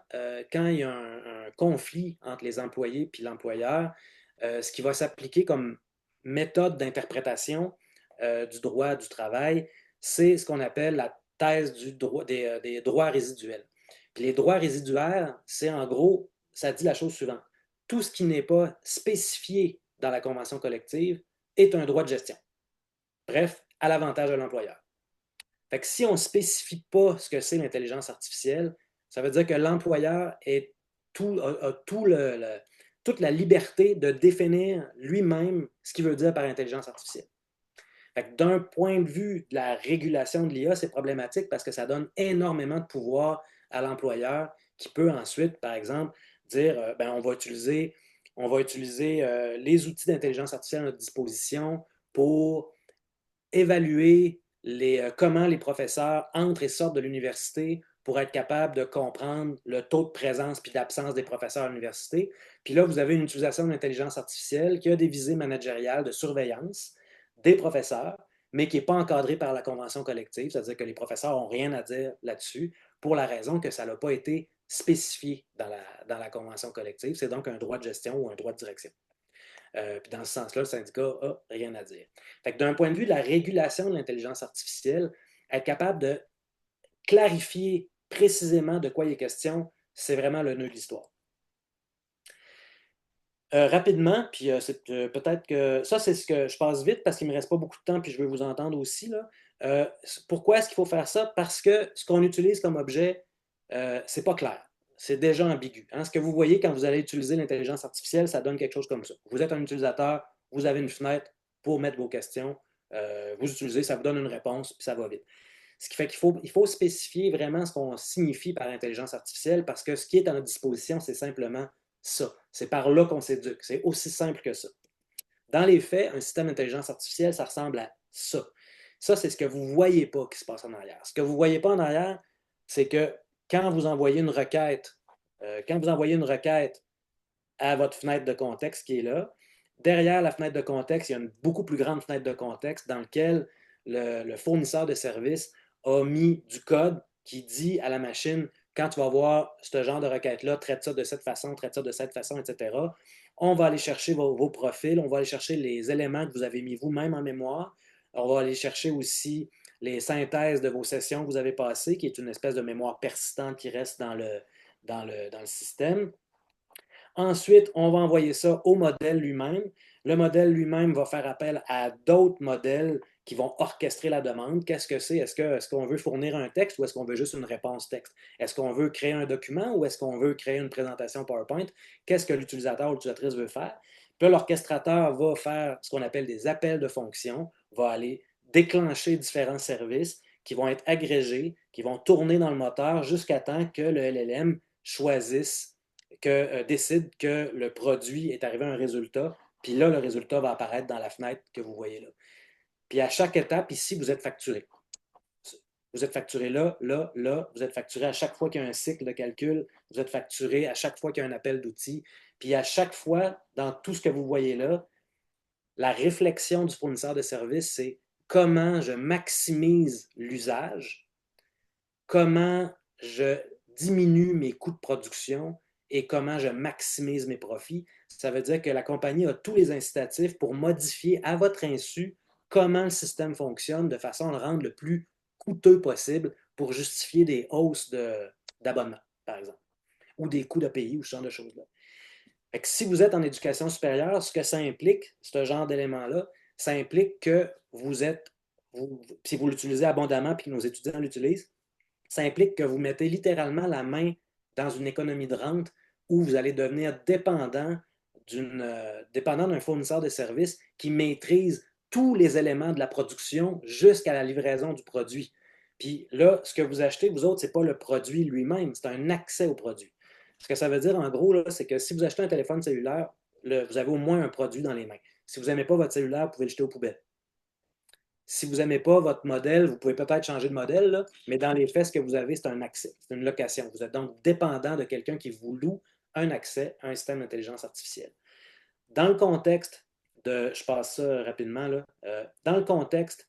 quand il y a un conflit entre les employés et l'employeur, ce qui va s'appliquer comme méthode d'interprétation du droit du travail, c'est ce qu'on appelle la thèse des droits résiduels. Puis les droits résiduaires, c'est en gros, ça dit la chose suivante. Tout ce qui n'est pas spécifié dans la convention collective est un droit de gestion. Bref, à l'avantage de l'employeur. Fait que si on ne spécifie pas ce que c'est l'intelligence artificielle, ça veut dire que l'employeur a toute la liberté de définir lui-même ce qu'il veut dire par intelligence artificielle. D'un point de vue de la régulation de l'IA, c'est problématique parce que ça donne énormément de pouvoir à l'employeur qui peut ensuite, par exemple, dire on va utiliser les outils d'intelligence artificielle à notre disposition pour évaluer comment les professeurs entrent et sortent de l'université pour être capable de comprendre le taux de présence puis d'absence des professeurs à l'université. Puis là, vous avez une utilisation de l'intelligence artificielle qui a des visées managériales de surveillance des professeurs, mais qui n'est pas encadré par la convention collective, c'est-à-dire que les professeurs n'ont rien à dire là-dessus pour la raison que ça n'a pas été spécifié dans la convention collective. C'est donc un droit de gestion ou un droit de direction. Puis dans ce sens-là, le syndicat n'a rien à dire. Fait que d'un point de vue de la régulation de l'intelligence artificielle, être capable de clarifier précisément de quoi il est question, c'est vraiment le nœud de l'histoire. Rapidement, puis peut-être que ça, c'est ce que je passe vite parce qu'il ne me reste pas beaucoup de temps, puis je veux vous entendre aussi. Là. Pourquoi est-ce qu'il faut faire ça? Parce que ce qu'on utilise comme objet, c'est pas clair. C'est déjà ambigu. Hein? Ce que vous voyez quand vous allez utiliser l'intelligence artificielle, ça donne quelque chose comme ça. Vous êtes un utilisateur, vous avez une fenêtre pour mettre vos questions, vous utilisez, ça vous donne une réponse, puis ça va vite. Ce qui fait qu'il faut spécifier vraiment ce qu'on signifie par intelligence artificielle parce que ce qui est à notre disposition, c'est simplement ça. C'est par là qu'on s'éduque. C'est aussi simple que ça. Dans les faits, un système d'intelligence artificielle, ça ressemble à ça. Ça, c'est ce que vous ne voyez pas qui se passe en arrière. Ce que vous ne voyez pas en arrière, c'est que quand vous envoyez une requête, à votre fenêtre de contexte qui est là, derrière la fenêtre de contexte, il y a une beaucoup plus grande fenêtre de contexte dans laquelle le fournisseur de service a mis du code qui dit à la machine, quand tu vas voir ce genre de requête-là, traite ça de cette façon, traite ça de cette façon, etc. On va aller chercher vos profils, on va aller chercher les éléments que vous avez mis vous-même en mémoire. On va aller chercher aussi les synthèses de vos sessions que vous avez passées, qui est une espèce de mémoire persistante qui reste dans le système. Ensuite, on va envoyer ça au modèle lui-même. Le modèle lui-même va faire appel à d'autres modèles qui vont orchestrer la demande. Qu'est-ce que c'est? Est-ce qu'on veut fournir un texte ou est-ce qu'on veut juste une réponse texte? Est-ce qu'on veut créer un document ou est-ce qu'on veut créer une présentation PowerPoint? Qu'est-ce que l'utilisateur ou l'utilisatrice veut faire? Puis là, l'orchestrateur va faire ce qu'on appelle des appels de fonction, va aller déclencher différents services qui vont être agrégés, qui vont tourner dans le moteur jusqu'à temps que le LLM choisisse décide que le produit est arrivé à un résultat, puis là, le résultat va apparaître dans la fenêtre que vous voyez là. Puis à chaque étape, ici, vous êtes facturé. Vous êtes facturé là, là, là. Vous êtes facturé à chaque fois qu'il y a un cycle de calcul. Vous êtes facturé à chaque fois qu'il y a un appel d'outils. Puis à chaque fois, dans tout ce que vous voyez là, la réflexion du fournisseur de service, c'est comment je maximise l'usage, comment je diminue mes coûts de production et comment je maximise mes profits. Ça veut dire que la compagnie a tous les incitatifs pour modifier à votre insu comment le système fonctionne de façon à le rendre le plus coûteux possible pour justifier des hausses d'abonnement, par exemple, ou des coûts de pays ou ce genre de choses-là. Fait que si vous êtes en éducation supérieure, ce que ça implique, ce genre d'éléments-là, ça implique que si vous l'utilisez abondamment et que nos étudiants l'utilisent, ça implique que vous mettez littéralement la main dans une économie de rente où vous allez devenir dépendant d'un fournisseur de services qui maîtrise tous les éléments de la production jusqu'à la livraison du produit. Puis là, ce que vous achetez, vous autres, ce n'est pas le produit lui-même, c'est un accès au produit. Ce que ça veut dire, en gros, c'est que si vous achetez un téléphone cellulaire, vous avez au moins un produit dans les mains. Si vous n'aimez pas votre cellulaire, vous pouvez le jeter aux poubelles. Si vous n'aimez pas votre modèle, vous pouvez peut-être changer de modèle, là, mais dans les faits, ce que vous avez, c'est un accès, c'est une location. Vous êtes donc dépendant de quelqu'un qui vous loue un accès à un système d'intelligence artificielle. Dans le contexte je passe ça rapidement, là, dans le contexte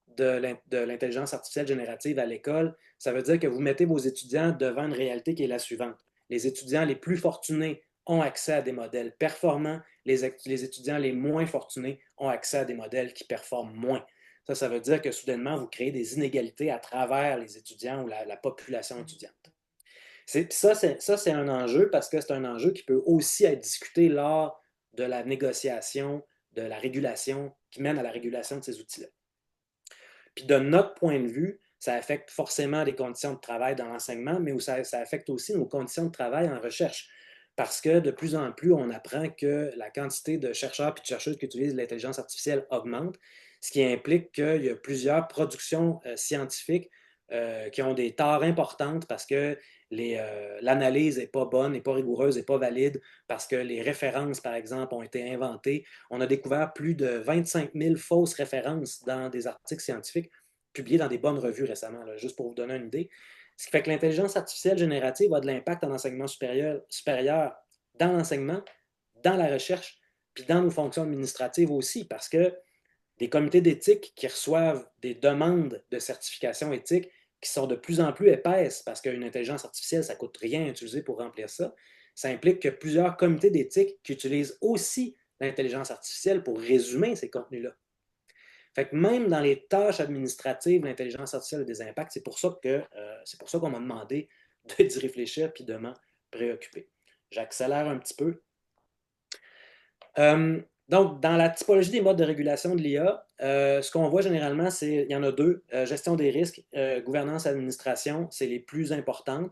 de l'intelligence artificielle générative à l'école, ça veut dire que vous mettez vos étudiants devant une réalité qui est la suivante. Les étudiants les plus fortunés ont accès à des modèles performants, les étudiants les moins fortunés ont accès à des modèles qui performent moins. Ça veut dire que soudainement, vous créez des inégalités à travers les étudiants ou la population étudiante. Ça, c'est un enjeu parce que c'est un enjeu qui peut aussi être discuté lors de la négociation, de la régulation, qui mène à la régulation de ces outils-là. Puis de notre point de vue, ça affecte forcément les conditions de travail dans l'enseignement, mais ça affecte aussi nos conditions de travail en recherche. Parce que de plus en plus, on apprend que la quantité de chercheurs et de chercheuses qui utilisent l'intelligence artificielle augmente, ce qui implique qu'il y a plusieurs productions scientifiques qui ont des torts importantes parce que l'analyse n'est pas bonne, n'est pas rigoureuse, n'est pas valide, parce que les références, par exemple, ont été inventées. On a découvert plus de 25 000 fausses références dans des articles scientifiques publiés dans des bonnes revues récemment, là, juste pour vous donner une idée. Ce qui fait que l'intelligence artificielle générative a de l'impact en enseignement supérieur dans l'enseignement, dans la recherche, puis dans nos fonctions administratives aussi, parce que des comités d'éthique qui reçoivent des demandes de certification éthique qui sont de plus en plus épaisses parce qu'une intelligence artificielle, ça ne coûte rien à utiliser pour remplir ça. Ça implique que plusieurs comités d'éthique qui utilisent aussi l'intelligence artificielle pour résumer ces contenus-là. Fait que même dans les tâches administratives, l'intelligence artificielle a des impacts. C'est pour ça qu'on m'a demandé d'y réfléchir puis de m'en préoccuper. J'accélère un petit peu. Donc, dans la typologie des modes de régulation de l'IA, ce qu'on voit généralement, il y en a deux, gestion des risques, gouvernance, administration, c'est les plus importantes.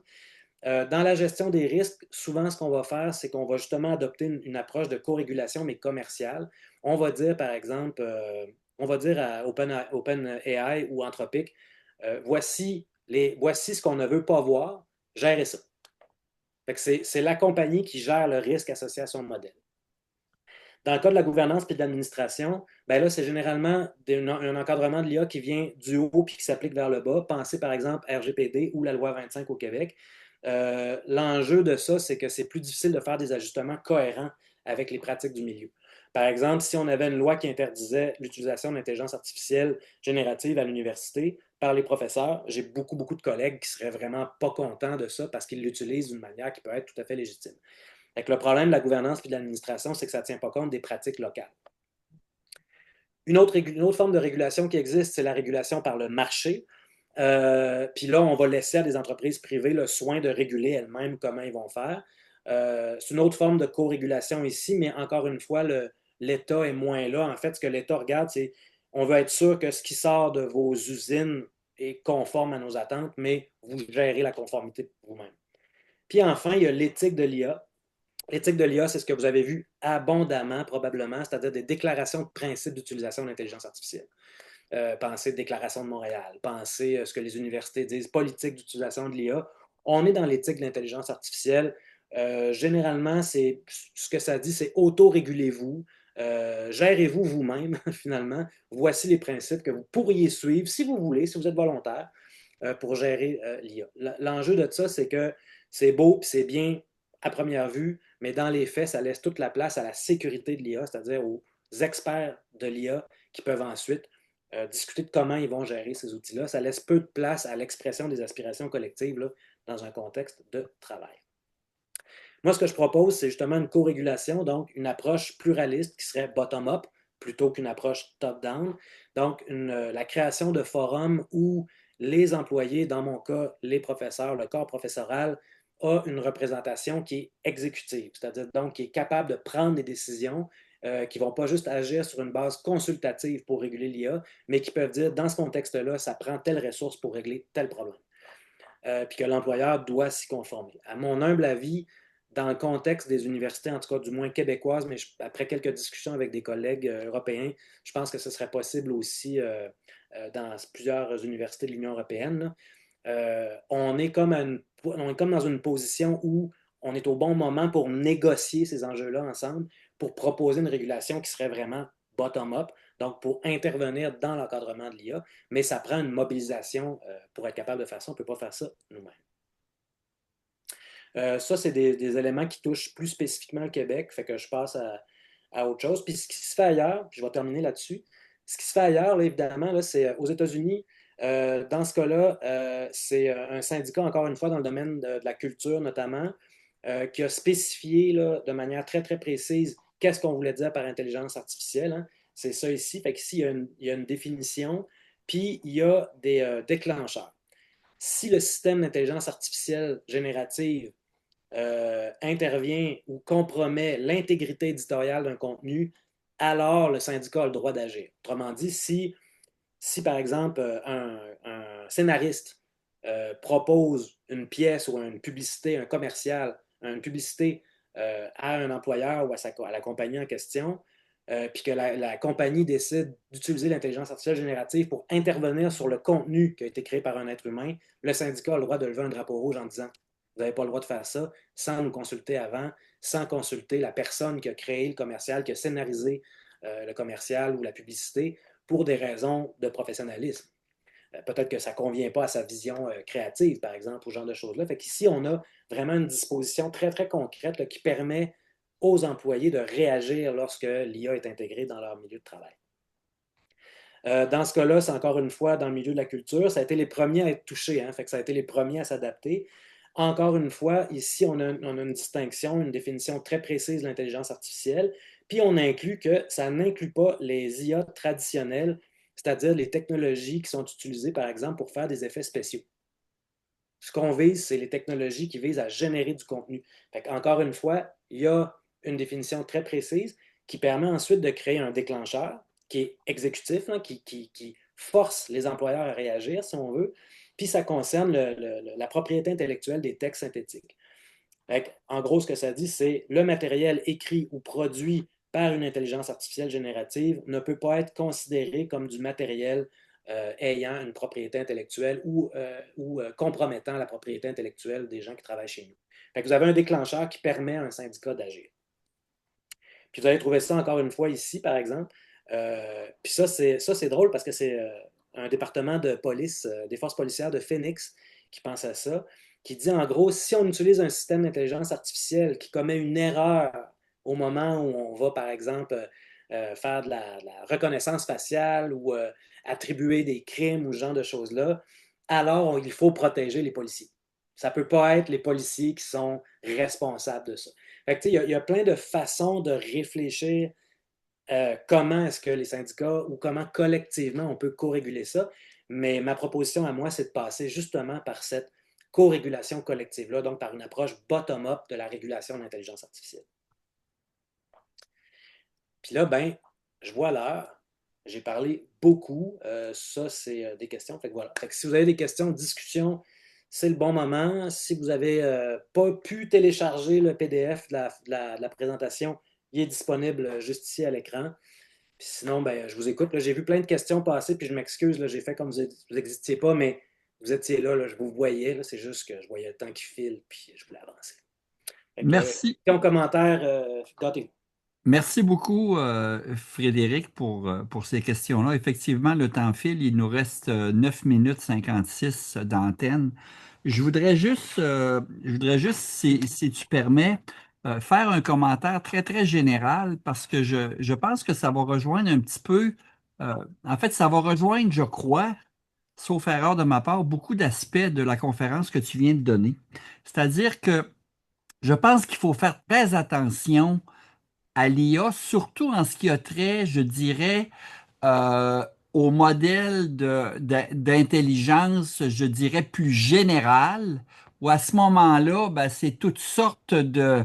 Dans la gestion des risques, souvent, ce qu'on va faire, c'est qu'on va justement adopter une approche de co-régulation, mais commerciale. On va dire, par exemple, on va dire à OpenAI ou Anthropic, voici ce qu'on ne veut pas voir, gérez ça. C'est la compagnie qui gère le risque associé à son modèle. Dans le cas de la gouvernance et de l'administration, ben là, c'est généralement un encadrement de l'IA qui vient du haut puis qui s'applique vers le bas. Pensez par exemple RGPD ou la loi 25 au Québec. L'enjeu de ça, c'est que c'est plus difficile de faire des ajustements cohérents avec les pratiques du milieu. Par exemple, si on avait une loi qui interdisait l'utilisation d'intelligence artificielle générative à l'université par les professeurs, j'ai beaucoup de collègues qui seraient vraiment pas contents de ça parce qu'ils l'utilisent d'une manière qui peut être tout à fait légitime. Le problème de la gouvernance et de l'administration, c'est que ça ne tient pas compte des pratiques locales. Une autre forme de régulation qui existe, c'est la régulation par le marché. Puis là, on va laisser à des entreprises privées le soin de réguler elles-mêmes comment ils vont faire. C'est une autre forme de co-régulation ici, mais encore une fois, l'État est moins là. En fait, ce que l'État regarde, c'est on veut être sûr que ce qui sort de vos usines est conforme à nos attentes, mais vous gérez la conformité vous-même. Puis enfin, il y a l'éthique de l'IA. L'éthique de l'IA, c'est ce que vous avez vu abondamment, probablement, c'est-à-dire des déclarations de principe d'utilisation de l'intelligence artificielle. Pensez Déclaration de Montréal, pensez ce que les universités disent, politique d'utilisation de l'IA. On est dans l'éthique de l'intelligence artificielle. Généralement, ce que ça dit, c'est auto-régulez-vous, gérez-vous vous-même, finalement. Voici les principes que vous pourriez suivre, si vous voulez, si vous êtes volontaire, pour gérer l'IA. L'enjeu de ça, c'est que c'est beau et c'est bien à première vue, mais dans les faits, ça laisse toute la place à la sécurité de l'IA, c'est-à-dire aux experts de l'IA qui peuvent ensuite discuter de comment ils vont gérer ces outils-là. Ça laisse peu de place à l'expression des aspirations collectives là, dans un contexte de travail. Moi, ce que je propose, c'est justement une co-régulation, donc une approche pluraliste qui serait bottom-up plutôt qu'une approche top-down. Donc, la création de forums où les employés, dans mon cas, les professeurs, le corps professoral, a une représentation qui est exécutive, c'est-à-dire donc qui est capable de prendre des décisions qui ne vont pas juste agir sur une base consultative pour réguler l'IA, mais qui peuvent dire, dans ce contexte-là, ça prend telle ressource pour régler tel problème. Puis que l'employeur doit s'y conformer. À mon humble avis, dans le contexte des universités, en tout cas du moins québécoises, mais après quelques discussions avec des collègues européens, je pense que ce serait possible aussi dans plusieurs universités de l'Union européenne. On est comme dans une position où on est au bon moment pour négocier ces enjeux-là ensemble, pour proposer une régulation qui serait vraiment bottom-up, donc pour intervenir dans l'encadrement de l'IA, mais ça prend une mobilisation pour être capable de faire ça. On ne peut pas faire ça nous-mêmes. Ça, c'est des éléments qui touchent plus spécifiquement le Québec, fait que je passe à autre chose. Puis ce qui se fait ailleurs, puis je vais terminer là-dessus, ce qui se fait ailleurs, là, évidemment, là, c'est aux États-Unis. Dans ce cas-là, c'est un syndicat, encore une fois, dans le domaine de la culture notamment, qui a spécifié là, de manière très précise qu'est-ce qu'on voulait dire par intelligence artificielle. Hein. C'est ça ici. Fait qu'ici, il y a une définition, puis il y a des déclencheurs. Si le système d'intelligence artificielle générative intervient ou compromet l'intégrité éditoriale d'un contenu, alors le syndicat a le droit d'agir. Autrement dit, si par exemple un scénariste propose une pièce ou une publicité, un commercial, une publicité à un employeur ou à la compagnie en question, puis que la compagnie décide d'utiliser l'intelligence artificielle générative pour intervenir sur le contenu qui a été créé par un être humain, le syndicat a le droit de lever un drapeau rouge en disant vous n'avez pas le droit de faire ça sans nous consulter avant, sans consulter la personne qui a créé le commercial, qui a scénarisé le commercial ou la publicité pour des raisons de professionnalisme. Peut-être que ça ne convient pas à sa vision créative, par exemple, ou ce genre de choses-là. Fait qu'ici, on a vraiment une disposition très concrète là, qui permet aux employés de réagir lorsque l'IA est intégrée dans leur milieu de travail. Dans ce cas-là, c'est encore une fois dans le milieu de la culture. Ça a été les premiers à être touchés, hein, fait que ça a été les premiers à s'adapter. Encore une fois, ici, on a une distinction, une définition très précise de l'intelligence artificielle, puis on inclut que ça n'inclut pas les IA traditionnels, c'est-à-dire les technologies qui sont utilisées, par exemple, pour faire des effets spéciaux. Ce qu'on vise, c'est les technologies qui visent à générer du contenu. Fait encore une fois, il y a une définition très précise qui permet ensuite de créer un déclencheur qui est exécutif, hein, qui force les employeurs à réagir, si on veut. Puis ça concerne la propriété intellectuelle des textes synthétiques. En gros, ce que ça dit, c'est le matériel écrit ou produit par une intelligence artificielle générative ne peut pas être considéré comme du matériel ayant une propriété intellectuelle ou compromettant la propriété intellectuelle des gens qui travaillent chez nous. Fait que vous avez un déclencheur qui permet à un syndicat d'agir. Puis vous allez trouver ça encore une fois ici, par exemple. Puis ça, c'est drôle parce que c'est un département de police, des forces policières de Phoenix qui pense à ça, qui dit en gros, si on utilise un système d'intelligence artificielle qui commet une erreur au moment où on va, par exemple, faire de la reconnaissance faciale ou attribuer des crimes ou ce genre de choses-là, alors il faut protéger les policiers. Ça ne peut pas être les policiers qui sont responsables de ça. Fait que, il y a plein de façons de réfléchir comment est-ce que les syndicats ou comment collectivement on peut co-réguler ça. Mais ma proposition à moi, c'est de passer justement par cette co-régulation collective-là, donc par une approche bottom-up de la régulation de l'intelligence artificielle. Puis là, ben, je vois l'heure. J'ai parlé beaucoup. Ça, c'est des questions. Fait que voilà. Fait que si vous avez des questions, discussion, c'est le bon moment. Si vous n'avez pas pu télécharger le PDF de la présentation, il est disponible juste ici à l'écran. Puis sinon, ben, je vous écoute. J'ai vu plein de questions passer, puis je m'excuse. J'ai fait comme vous n'existiez pas, mais vous étiez là, je vous voyais. C'est juste que je voyais le temps qui file, puis je voulais avancer. Fait que, Merci. question, commentaire, gâtez-vous. Merci beaucoup, Frédéric, pour ces questions-là. Effectivement, le temps file. Il nous reste 9 minutes 56 d'antenne. Je voudrais juste, si tu permets, faire un commentaire très, très général parce que je pense que ça va rejoindre un petit peu, euh, en fait, ça va rejoindre, je crois, sauf erreur de ma part, beaucoup d'aspects de la conférence que tu viens de donner. C'est-à-dire que je pense qu'il faut faire très attention à l'IA, surtout en ce qui a trait, je dirais, euh, au modèle d'intelligence, je dirais, plus général, où à ce moment-là, ben, c'est toutes sortes de,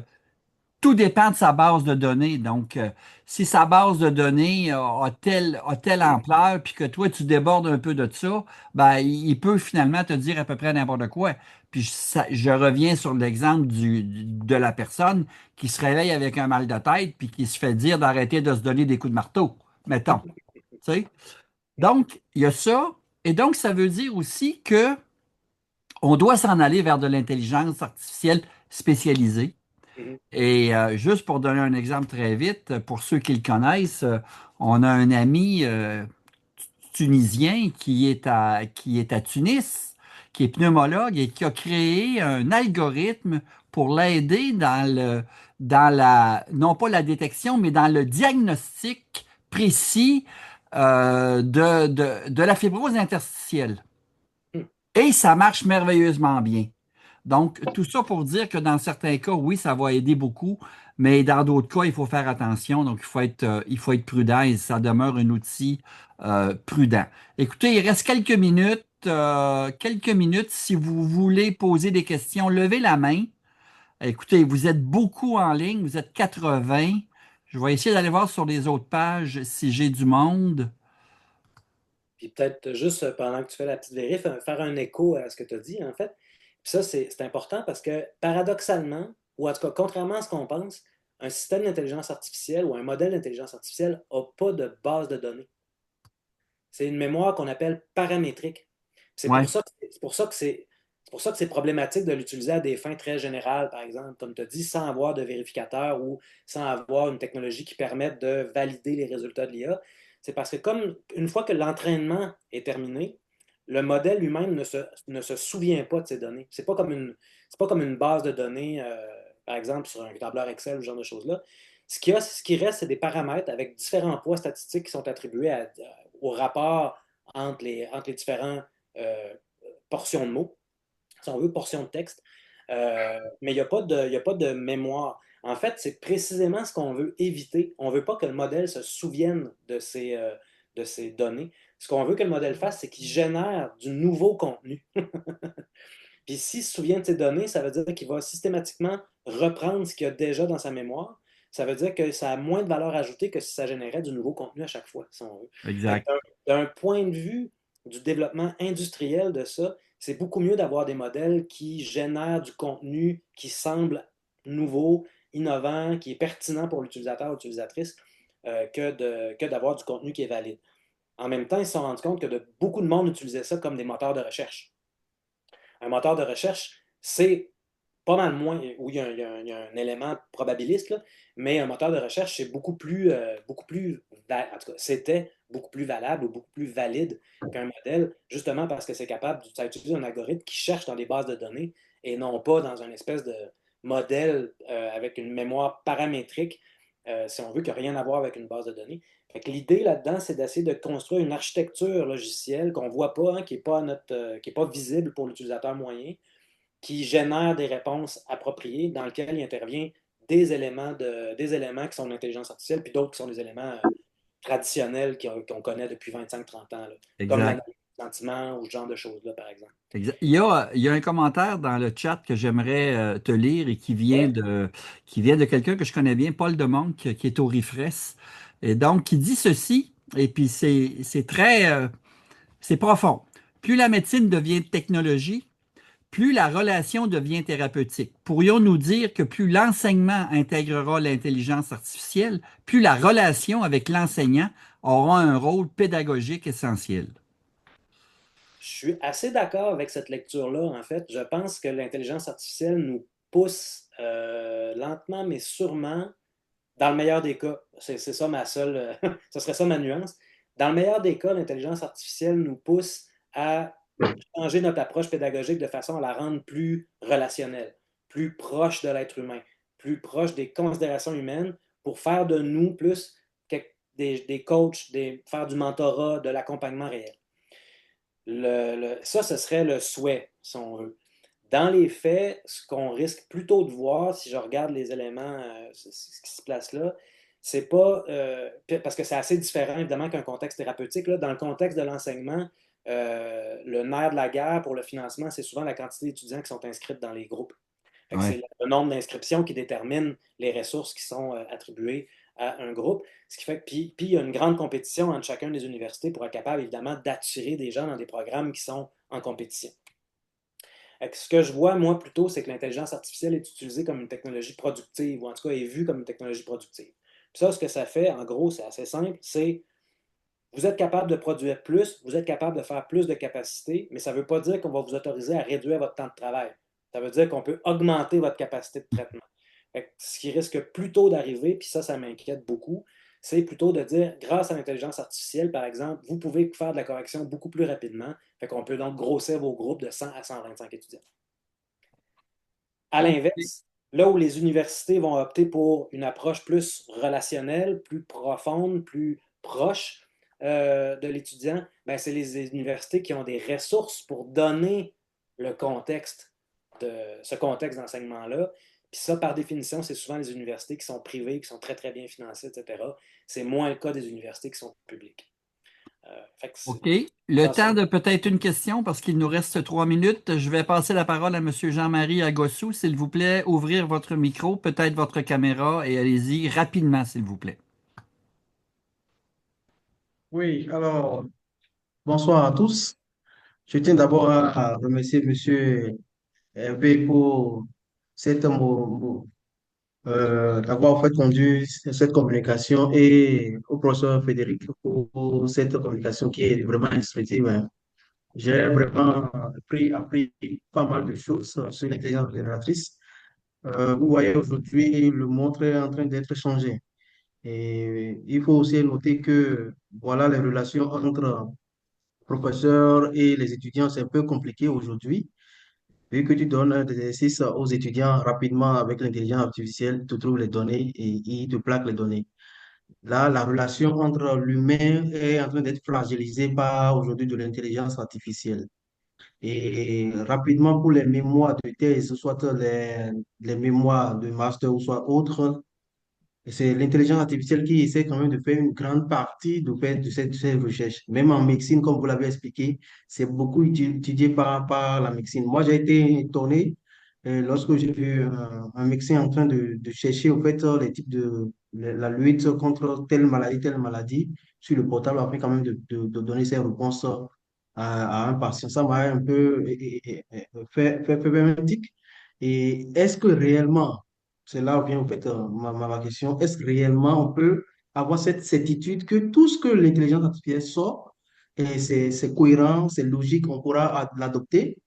tout dépend de sa base de données. Donc, si sa base de données a telle ampleur, puis que toi, tu débordes un peu de ça, ben, il peut finalement te dire à peu près n'importe quoi. Puis je reviens sur l'exemple de la personne qui se réveille avec un mal de tête, puis qui se fait dire d'arrêter de se donner des coups de marteau, mettons. Tu sais? Donc, il y a ça. Et donc, ça veut dire aussi que on doit s'en aller vers de l'intelligence artificielle spécialisée. Mhm. Et juste pour donner un exemple très vite, pour ceux qui le connaissent, on a un ami tunisien qui est à Tunis, qui est pneumologue et qui a créé un algorithme pour l'aider non pas la détection, mais dans le diagnostic précis de la fibrose interstitielle. Mhm. Et ça marche merveilleusement bien. Donc, tout ça pour dire que dans certains cas, oui, ça va aider beaucoup, mais dans d'autres cas, il faut faire attention. Donc, il faut être prudent et ça demeure un outil prudent. Écoutez, il reste quelques minutes. Quelques minutes. Si vous voulez poser des questions, levez la main. Écoutez, vous êtes beaucoup en ligne, vous êtes 80. Je vais essayer d'aller voir sur les autres pages si j'ai du monde. Puis peut-être juste pendant que tu fais la petite vérif, faire un écho à ce que tu as dit, en fait. Puis ça, c'est important parce que paradoxalement, ou en tout cas, contrairement à ce qu'on pense, un système d'intelligence artificielle ou un modèle d'intelligence artificielle n'a pas de base de données. C'est une mémoire qu'on appelle paramétrique. C'est Ouais. pour ça que c'est pour ça que c'est pour ça que c'est problématique de l'utiliser à des fins très générales, par exemple, comme tu as dit, sans avoir de vérificateur ou sans avoir une technologie qui permette de valider les résultats de l'IA. C'est parce que comme une fois que l'entraînement est terminé, le modèle lui-même ne se souvient pas de ces données. C'est pas comme une base de données, par exemple, sur un tableur Excel ou ce genre de choses-là. Ce qui reste, c'est des paramètres avec différents poids statistiques qui sont attribués au rapport entre les différentes portions de mots, si on veut, portions de texte. Mais il y a pas de mémoire. En fait, c'est précisément ce qu'on veut éviter. On ne veut pas que le modèle se souvienne de ces données. Ce qu'on veut que le modèle fasse, c'est qu'il génère du nouveau contenu. Puis s'il se souvient de ces données, ça veut dire qu'il va systématiquement reprendre ce qu'il y a déjà dans sa mémoire. Ça veut dire que ça a moins de valeur ajoutée que si ça générait du nouveau contenu à chaque fois, si on veut. Fait que Exact. d'un point de vue du développement industriel de ça, c'est beaucoup mieux d'avoir des modèles qui génèrent du contenu qui semble nouveau, innovant, qui est pertinent pour l'utilisateur ou l'utilisatrice, que d'avoir du contenu qui est valide. En même temps, ils se sont rendus compte que beaucoup de monde utilisait ça comme des moteurs de recherche. Un moteur de recherche, c'est pas mal moins, oui, il y a un élément probabiliste, là, mais un moteur de recherche, c'est en tout cas, c'était beaucoup plus valable ou beaucoup plus valide qu'un modèle, justement parce que c'est capable d'utiliser un algorithme qui cherche dans des bases de données et non pas dans une espèce de modèle avec une mémoire paramétrique, si on veut, qui n'a rien à voir avec une base de données. Fait que l'idée là-dedans, c'est d'essayer de construire une architecture logicielle qu'on ne voit pas, hein, qui est pas visible pour l'utilisateur moyen, qui génère des réponses appropriées dans lesquelles il intervient des éléments qui sont de l'intelligence artificielle, puis d'autres qui sont des éléments traditionnels qu'on connaît depuis 25-30 ans, là, comme Exact. l'analyse de sentiments ou ce genre de choses-là, par exemple. Il y a un commentaire dans le chat que j'aimerais te lire et Ouais. qui vient de quelqu'un que je connais bien, Paul Demonque, qui est au Refresh. Et donc, qui dit ceci, et puis c'est profond. Plus la médecine devient technologie, plus la relation devient thérapeutique. Pourrions-nous dire que plus l'enseignement intégrera l'intelligence artificielle, plus la relation avec l'enseignant aura un rôle pédagogique essentiel? Je suis assez d'accord avec cette lecture-là, en fait. Je pense que l'intelligence artificielle nous pousse lentement, mais sûrement, dans le meilleur des cas, c'est ça ma seule, ce serait ça ma nuance. Dans le meilleur des cas, l'intelligence artificielle nous pousse à changer notre approche pédagogique de façon à la rendre plus relationnelle, plus proche de l'être humain, plus proche des considérations humaines pour faire de nous plus des coachs, faire du mentorat, de l'accompagnement réel. Ça, ce serait le souhait, si on veut. Dans les faits, ce qu'on risque plutôt de voir, si je regarde les éléments, ce qui se place là, c'est pas. Parce que c'est assez différent, évidemment, qu'un contexte thérapeutique. Là. Dans le contexte de l'enseignement, le nerf de la guerre pour le financement, c'est souvent la quantité d'étudiants qui sont inscrits dans les groupes. Fait que Ouais. c'est le nombre d'inscriptions qui détermine les ressources qui sont attribuées à un groupe. Ce qui fait que, puis il y a une grande compétition entre chacun des universités pour être capable, évidemment, d'attirer des gens dans des programmes qui sont en compétition. Ce que je vois, moi, plutôt, c'est que l'intelligence artificielle est utilisée comme une technologie productive, ou en tout cas est vue comme une technologie productive. Puis ça, ce que ça fait, en gros, c'est assez simple, c'est vous êtes capable de produire plus, vous êtes capable de faire plus de capacités, mais ça ne veut pas dire qu'on va vous autoriser à réduire votre temps de travail. Ça veut dire qu'on peut augmenter votre capacité de traitement. Ce qui risque plutôt d'arriver, puis ça m'inquiète beaucoup, c'est plutôt de dire, grâce à l'intelligence artificielle, par exemple, vous pouvez faire de la correction beaucoup plus rapidement. Fait qu'on peut donc grossir vos groupes de 100 à 125 étudiants. À OK. l'inverse, là où les universités vont opter pour une approche plus relationnelle, plus profonde, plus proche de l'étudiant, ben, c'est les universités qui ont des ressources pour donner le contexte ce contexte d'enseignement-là. Puis ça, par définition, c'est souvent les universités qui sont privées, qui sont très, très bien financées, etc. C'est moins le cas des universités qui sont publiques. Fait que OK. Le ça, temps de peut-être une question, parce qu'il nous reste 3 minutes. Je vais passer la parole à M. Jean-Marie Agossou. S'il vous plaît, ouvrir votre micro, peut-être votre caméra, et allez-y rapidement, s'il vous plaît. Oui, alors, bonsoir à tous. Je tiens d'abord à remercier Monsieur Hervé pour d'avoir fait conduire cette communication et au professeur Frédéric pour cette communication qui est vraiment instructive, hein. J'ai vraiment appris pas mal de choses sur l'intelligence génératrice. Vous voyez aujourd'hui, le monde est en train d'être changé. Et il faut aussi noter que voilà, les relations entre professeurs et les étudiants, c'est un peu compliqué aujourd'hui, vu que tu donnes des exercices aux étudiants rapidement avec l'intelligence artificielle, tu trouves les données et ils te plaquent les données. Là, la relation entre l'humain est en train d'être fragilisée par aujourd'hui de l'intelligence artificielle. Et rapidement, pour les mémoires de thèse, soit les mémoires de master ou soit autres, c'est l'intelligence artificielle qui essaie quand même de faire une grande partie de cette recherche. Même en médecine, comme vous l'avez expliqué, c'est beaucoup étudié par la médecine. Moi, j'ai été étonné lorsque j'ai vu un médecin en train de chercher au fait les types la lutte contre telle maladie sur le portable, après quand même de donner ses réponses à un patient. Ça m'a un peu fait un tic. Et est-ce que réellement c'est là où vient en fait ma question. Est-ce que réellement on peut avoir cette certitude que tout ce que l'intelligence artificielle sort, et c'est cohérent, c'est logique, on pourra l'adopter?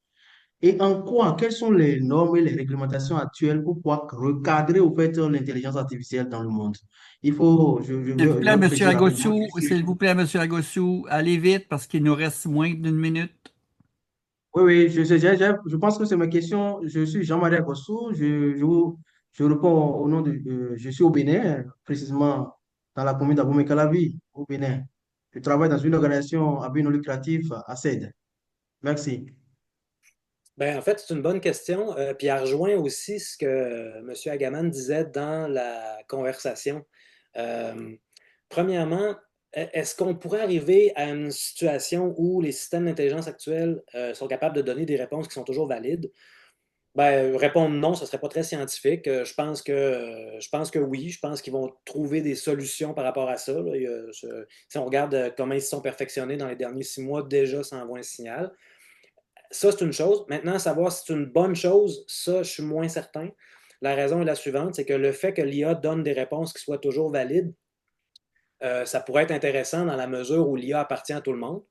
Et en quoi, quelles sont les normes et les réglementations actuelles pour pouvoir recadrer au fait l'intelligence artificielle dans le monde? Il faut, je vais préciser rapidement. S'il vous plaît, Monsieur Agossou, allez vite parce qu'il nous reste moins d'une minute. Oui, oui, je pense que c'est ma question. Je suis Jean-Marie Agossou. Je réponds au nom je suis au Bénin, précisément dans la commune d'Abomey-Calavi, au Bénin. Je travaille dans une organisation à but non lucratif, ACED. Merci. Ben, en fait, c'est une bonne question. Puis elle rejoint aussi ce que M. Agaman disait dans la conversation. Euh, Premièrement, est-ce qu'on pourrait arriver à une situation où les systèmes d'intelligence actuels sont capables de donner des réponses qui sont toujours valides? Ben, répondre non, ce ne serait pas très scientifique. Je pense que oui. Je pense qu'ils vont trouver des solutions par rapport à ça. Là. Si on regarde comment ils se sont perfectionnés dans les derniers 6 mois, déjà, ça envoie un signal. Ça, c'est une chose. Maintenant, savoir si c'est une bonne chose, ça, je suis moins certain. La raison est la suivante, c'est que le fait que l'IA donne des réponses qui soient toujours valides, ça pourrait être intéressant dans la mesure où l'IA appartient à tout le monde.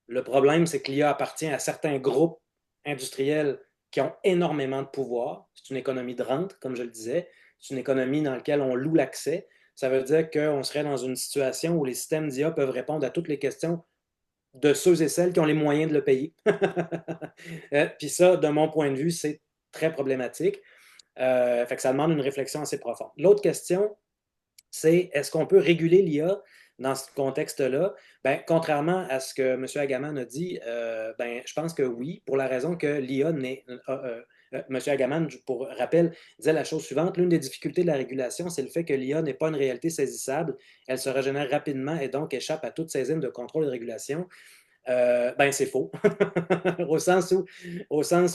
Le problème, c'est que l'IA appartient à certains groupes industriels qui ont énormément de pouvoir. C'est une économie de rente, comme je le disais. C'est une économie dans laquelle on loue l'accès. Ça veut dire qu'on serait dans une situation où les systèmes d'IA peuvent répondre à toutes les questions de ceux et celles qui ont les moyens de le payer. Puis ça, de mon point de vue, c'est très problématique. Fait que ça demande une réflexion assez profonde. L'autre question, c'est est-ce qu'on peut réguler l'IA dans ce contexte-là? Ben, contrairement à ce que M. Agaman a dit, ben, je pense que oui, pour la raison que l'IA n'est. M. Agaman, pour rappel, disait la chose suivante, l'une des difficultés de la régulation, c'est le fait que l'IA n'est pas une réalité saisissable, elle se régénère rapidement et donc échappe à toute saisine de contrôle et de régulation. Ben, c'est faux. Au sens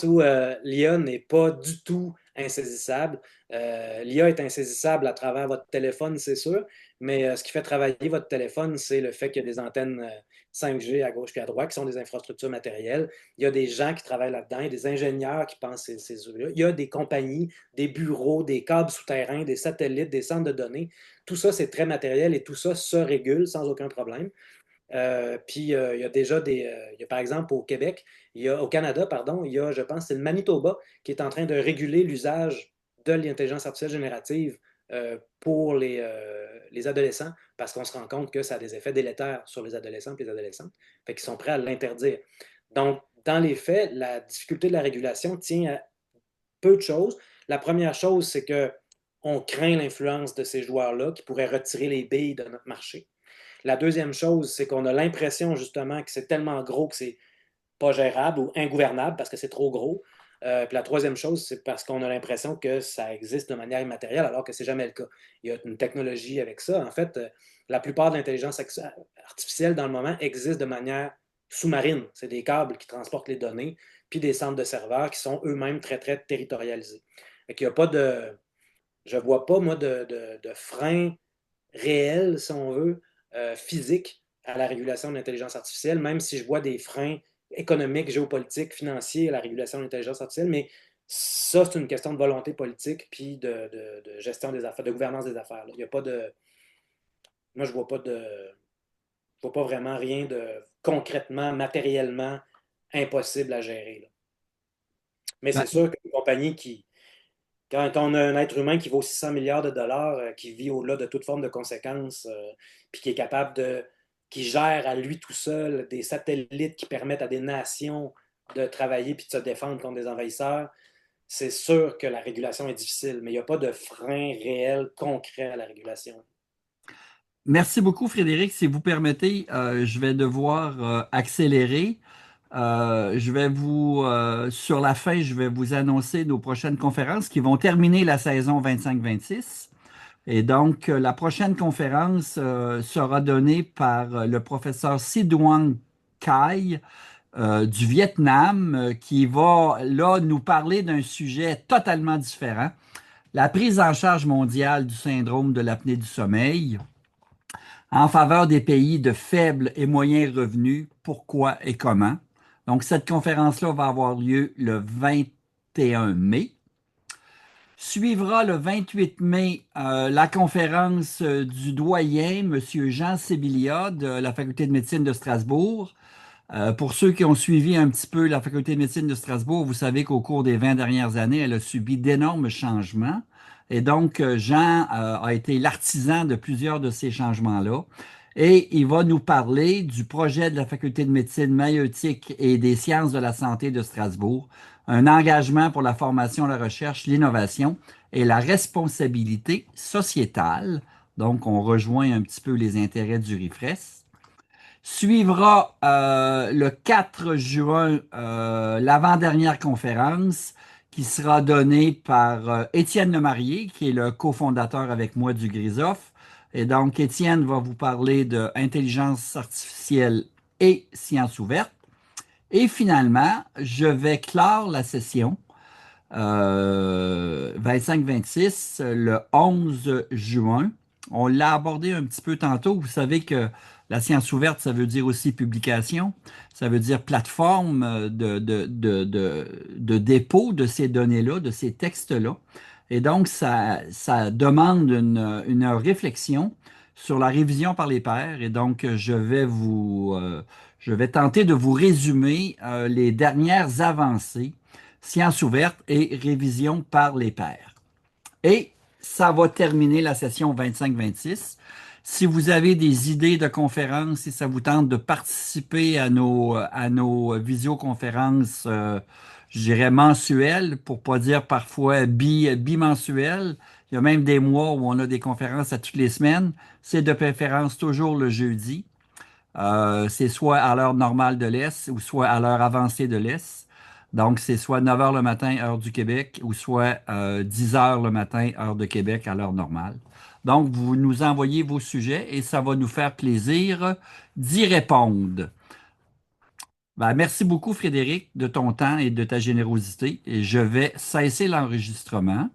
où l'IA n'est pas du tout insaisissable. L'IA est insaisissable à travers votre téléphone, c'est sûr, mais ce qui fait travailler votre téléphone, c'est le fait qu'il y a des antennes 5G à gauche et à droite qui sont des infrastructures matérielles. Il y a des gens qui travaillent là-dedans, il y a des ingénieurs qui pensent ces là. Il y a des compagnies, des bureaux, des câbles souterrains, des satellites, des centres de données. Tout ça, c'est très matériel et tout ça se régule sans aucun problème. Puis il y a déjà il y a, par exemple au Québec, au Canada, pardon, il y a, je pense, c'est le Manitoba qui est en train de réguler l'usage de l'intelligence artificielle générative pour les adolescents parce qu'on se rend compte que ça a des effets délétères sur les adolescents et les adolescentes. Fait qu'ils sont prêts à l'interdire. Donc, dans les faits, la difficulté de la régulation tient à peu de choses. La première chose, c'est que on craint l'influence de ces joueurs-là qui pourraient retirer les billes de notre marché. La deuxième chose, c'est qu'on a l'impression justement que c'est tellement gros que c'est pas gérable ou ingouvernable parce que c'est trop gros. Puis la troisième chose, c'est parce qu'on a l'impression que ça existe de manière immatérielle alors que c'est jamais le cas. Il y a une technologie avec ça. En fait, la plupart de l'intelligence artificielle dans le moment existe de manière sous-marine. C'est des câbles qui transportent les données, puis des centres de serveurs qui sont eux-mêmes très, très territorialisés. Il y a pas de, je ne vois pas, moi, de frein réel, si on veut, physique à la régulation de l'intelligence artificielle, même si je vois des freins économiques, géopolitiques, financiers à la régulation de l'intelligence artificielle, mais ça, c'est une question de volonté politique puis de gestion des affaires, de gouvernance des affaires. Là. Il y a pas de. Moi, je vois pas vraiment rien de concrètement, matériellement impossible à gérer. Là. Mais c'est Ben, sûr qu'une compagnie qui, quand on a un être humain qui vaut 600 milliards de dollars, qui vit au-delà de toute forme de conséquences, puis qui est capable qui gère à lui tout seul des satellites qui permettent à des nations de travailler puis de se défendre contre des envahisseurs, c'est sûr que la régulation est difficile, mais il n'y a pas de frein réel, concret à la régulation. Merci beaucoup, Frédéric. Si vous permettez, je vais devoir accélérer. Sur la fin, je vais vous annoncer nos prochaines conférences qui vont terminer la saison 25-26. Et donc, la prochaine conférence sera donnée par le professeur Sidouan Kai du Vietnam, qui va là nous parler d'un sujet totalement différent, la prise en charge mondiale du syndrome de l'apnée du sommeil en faveur des pays de faibles et moyens revenus, pourquoi et comment. Donc, cette conférence-là va avoir lieu le 21 mai. Suivra le 28 mai la conférence du doyen, M. Jean Sébilia, de la Faculté de médecine de Strasbourg. Pour ceux qui ont suivi un petit peu la Faculté de médecine de Strasbourg, vous savez qu'au cours des 20 dernières années, elle a subi d'énormes changements. Et donc, Jean a été l'artisan de plusieurs de ces changements-là. Et il va nous parler du projet de la Faculté de médecine maïeutique et des sciences de la santé de Strasbourg, un engagement pour la formation, la recherche, l'innovation et la responsabilité sociétale. Donc, on rejoint un petit peu les intérêts du RIFRES. Suivra le 4 juin l'avant-dernière conférence qui sera donnée par Étienne Lemarié, qui est le cofondateur avec moi du GRISOF. Et donc, Étienne va vous parler de intelligence artificielle et sciences ouvertes. Et finalement, je vais clore la session 25-26 le 11 juin. On l'a abordé un petit peu tantôt. Vous savez que la science ouverte, ça veut dire aussi publication. Ça veut dire plateforme de dépôt de ces données-là, de ces textes-là. Et donc, ça demande une réflexion sur la révision par les pairs. Et donc, je vais tenter de vous résumer les dernières avancées sciences ouvertes et révision par les pairs. Et ça va terminer la session 25-26. Si vous avez des idées de conférences, si ça vous tente de participer à nos visioconférences, je dirais mensuelles, pour pas dire parfois bimensuelles, il y a même des mois où on a des conférences à toutes les semaines, c'est de préférence toujours le jeudi. C'est soit à l'heure normale de l'Est ou soit à l'heure avancée de l'Est. Donc, c'est soit 9 heures le matin, heure du Québec, ou soit 10 heures le matin, heure de Québec, à l'heure normale. Donc, vous nous envoyez vos sujets et ça va nous faire plaisir d'y répondre. Ben, merci beaucoup, Frédéric, de ton temps et de ta générosité. Et je vais cesser l'enregistrement.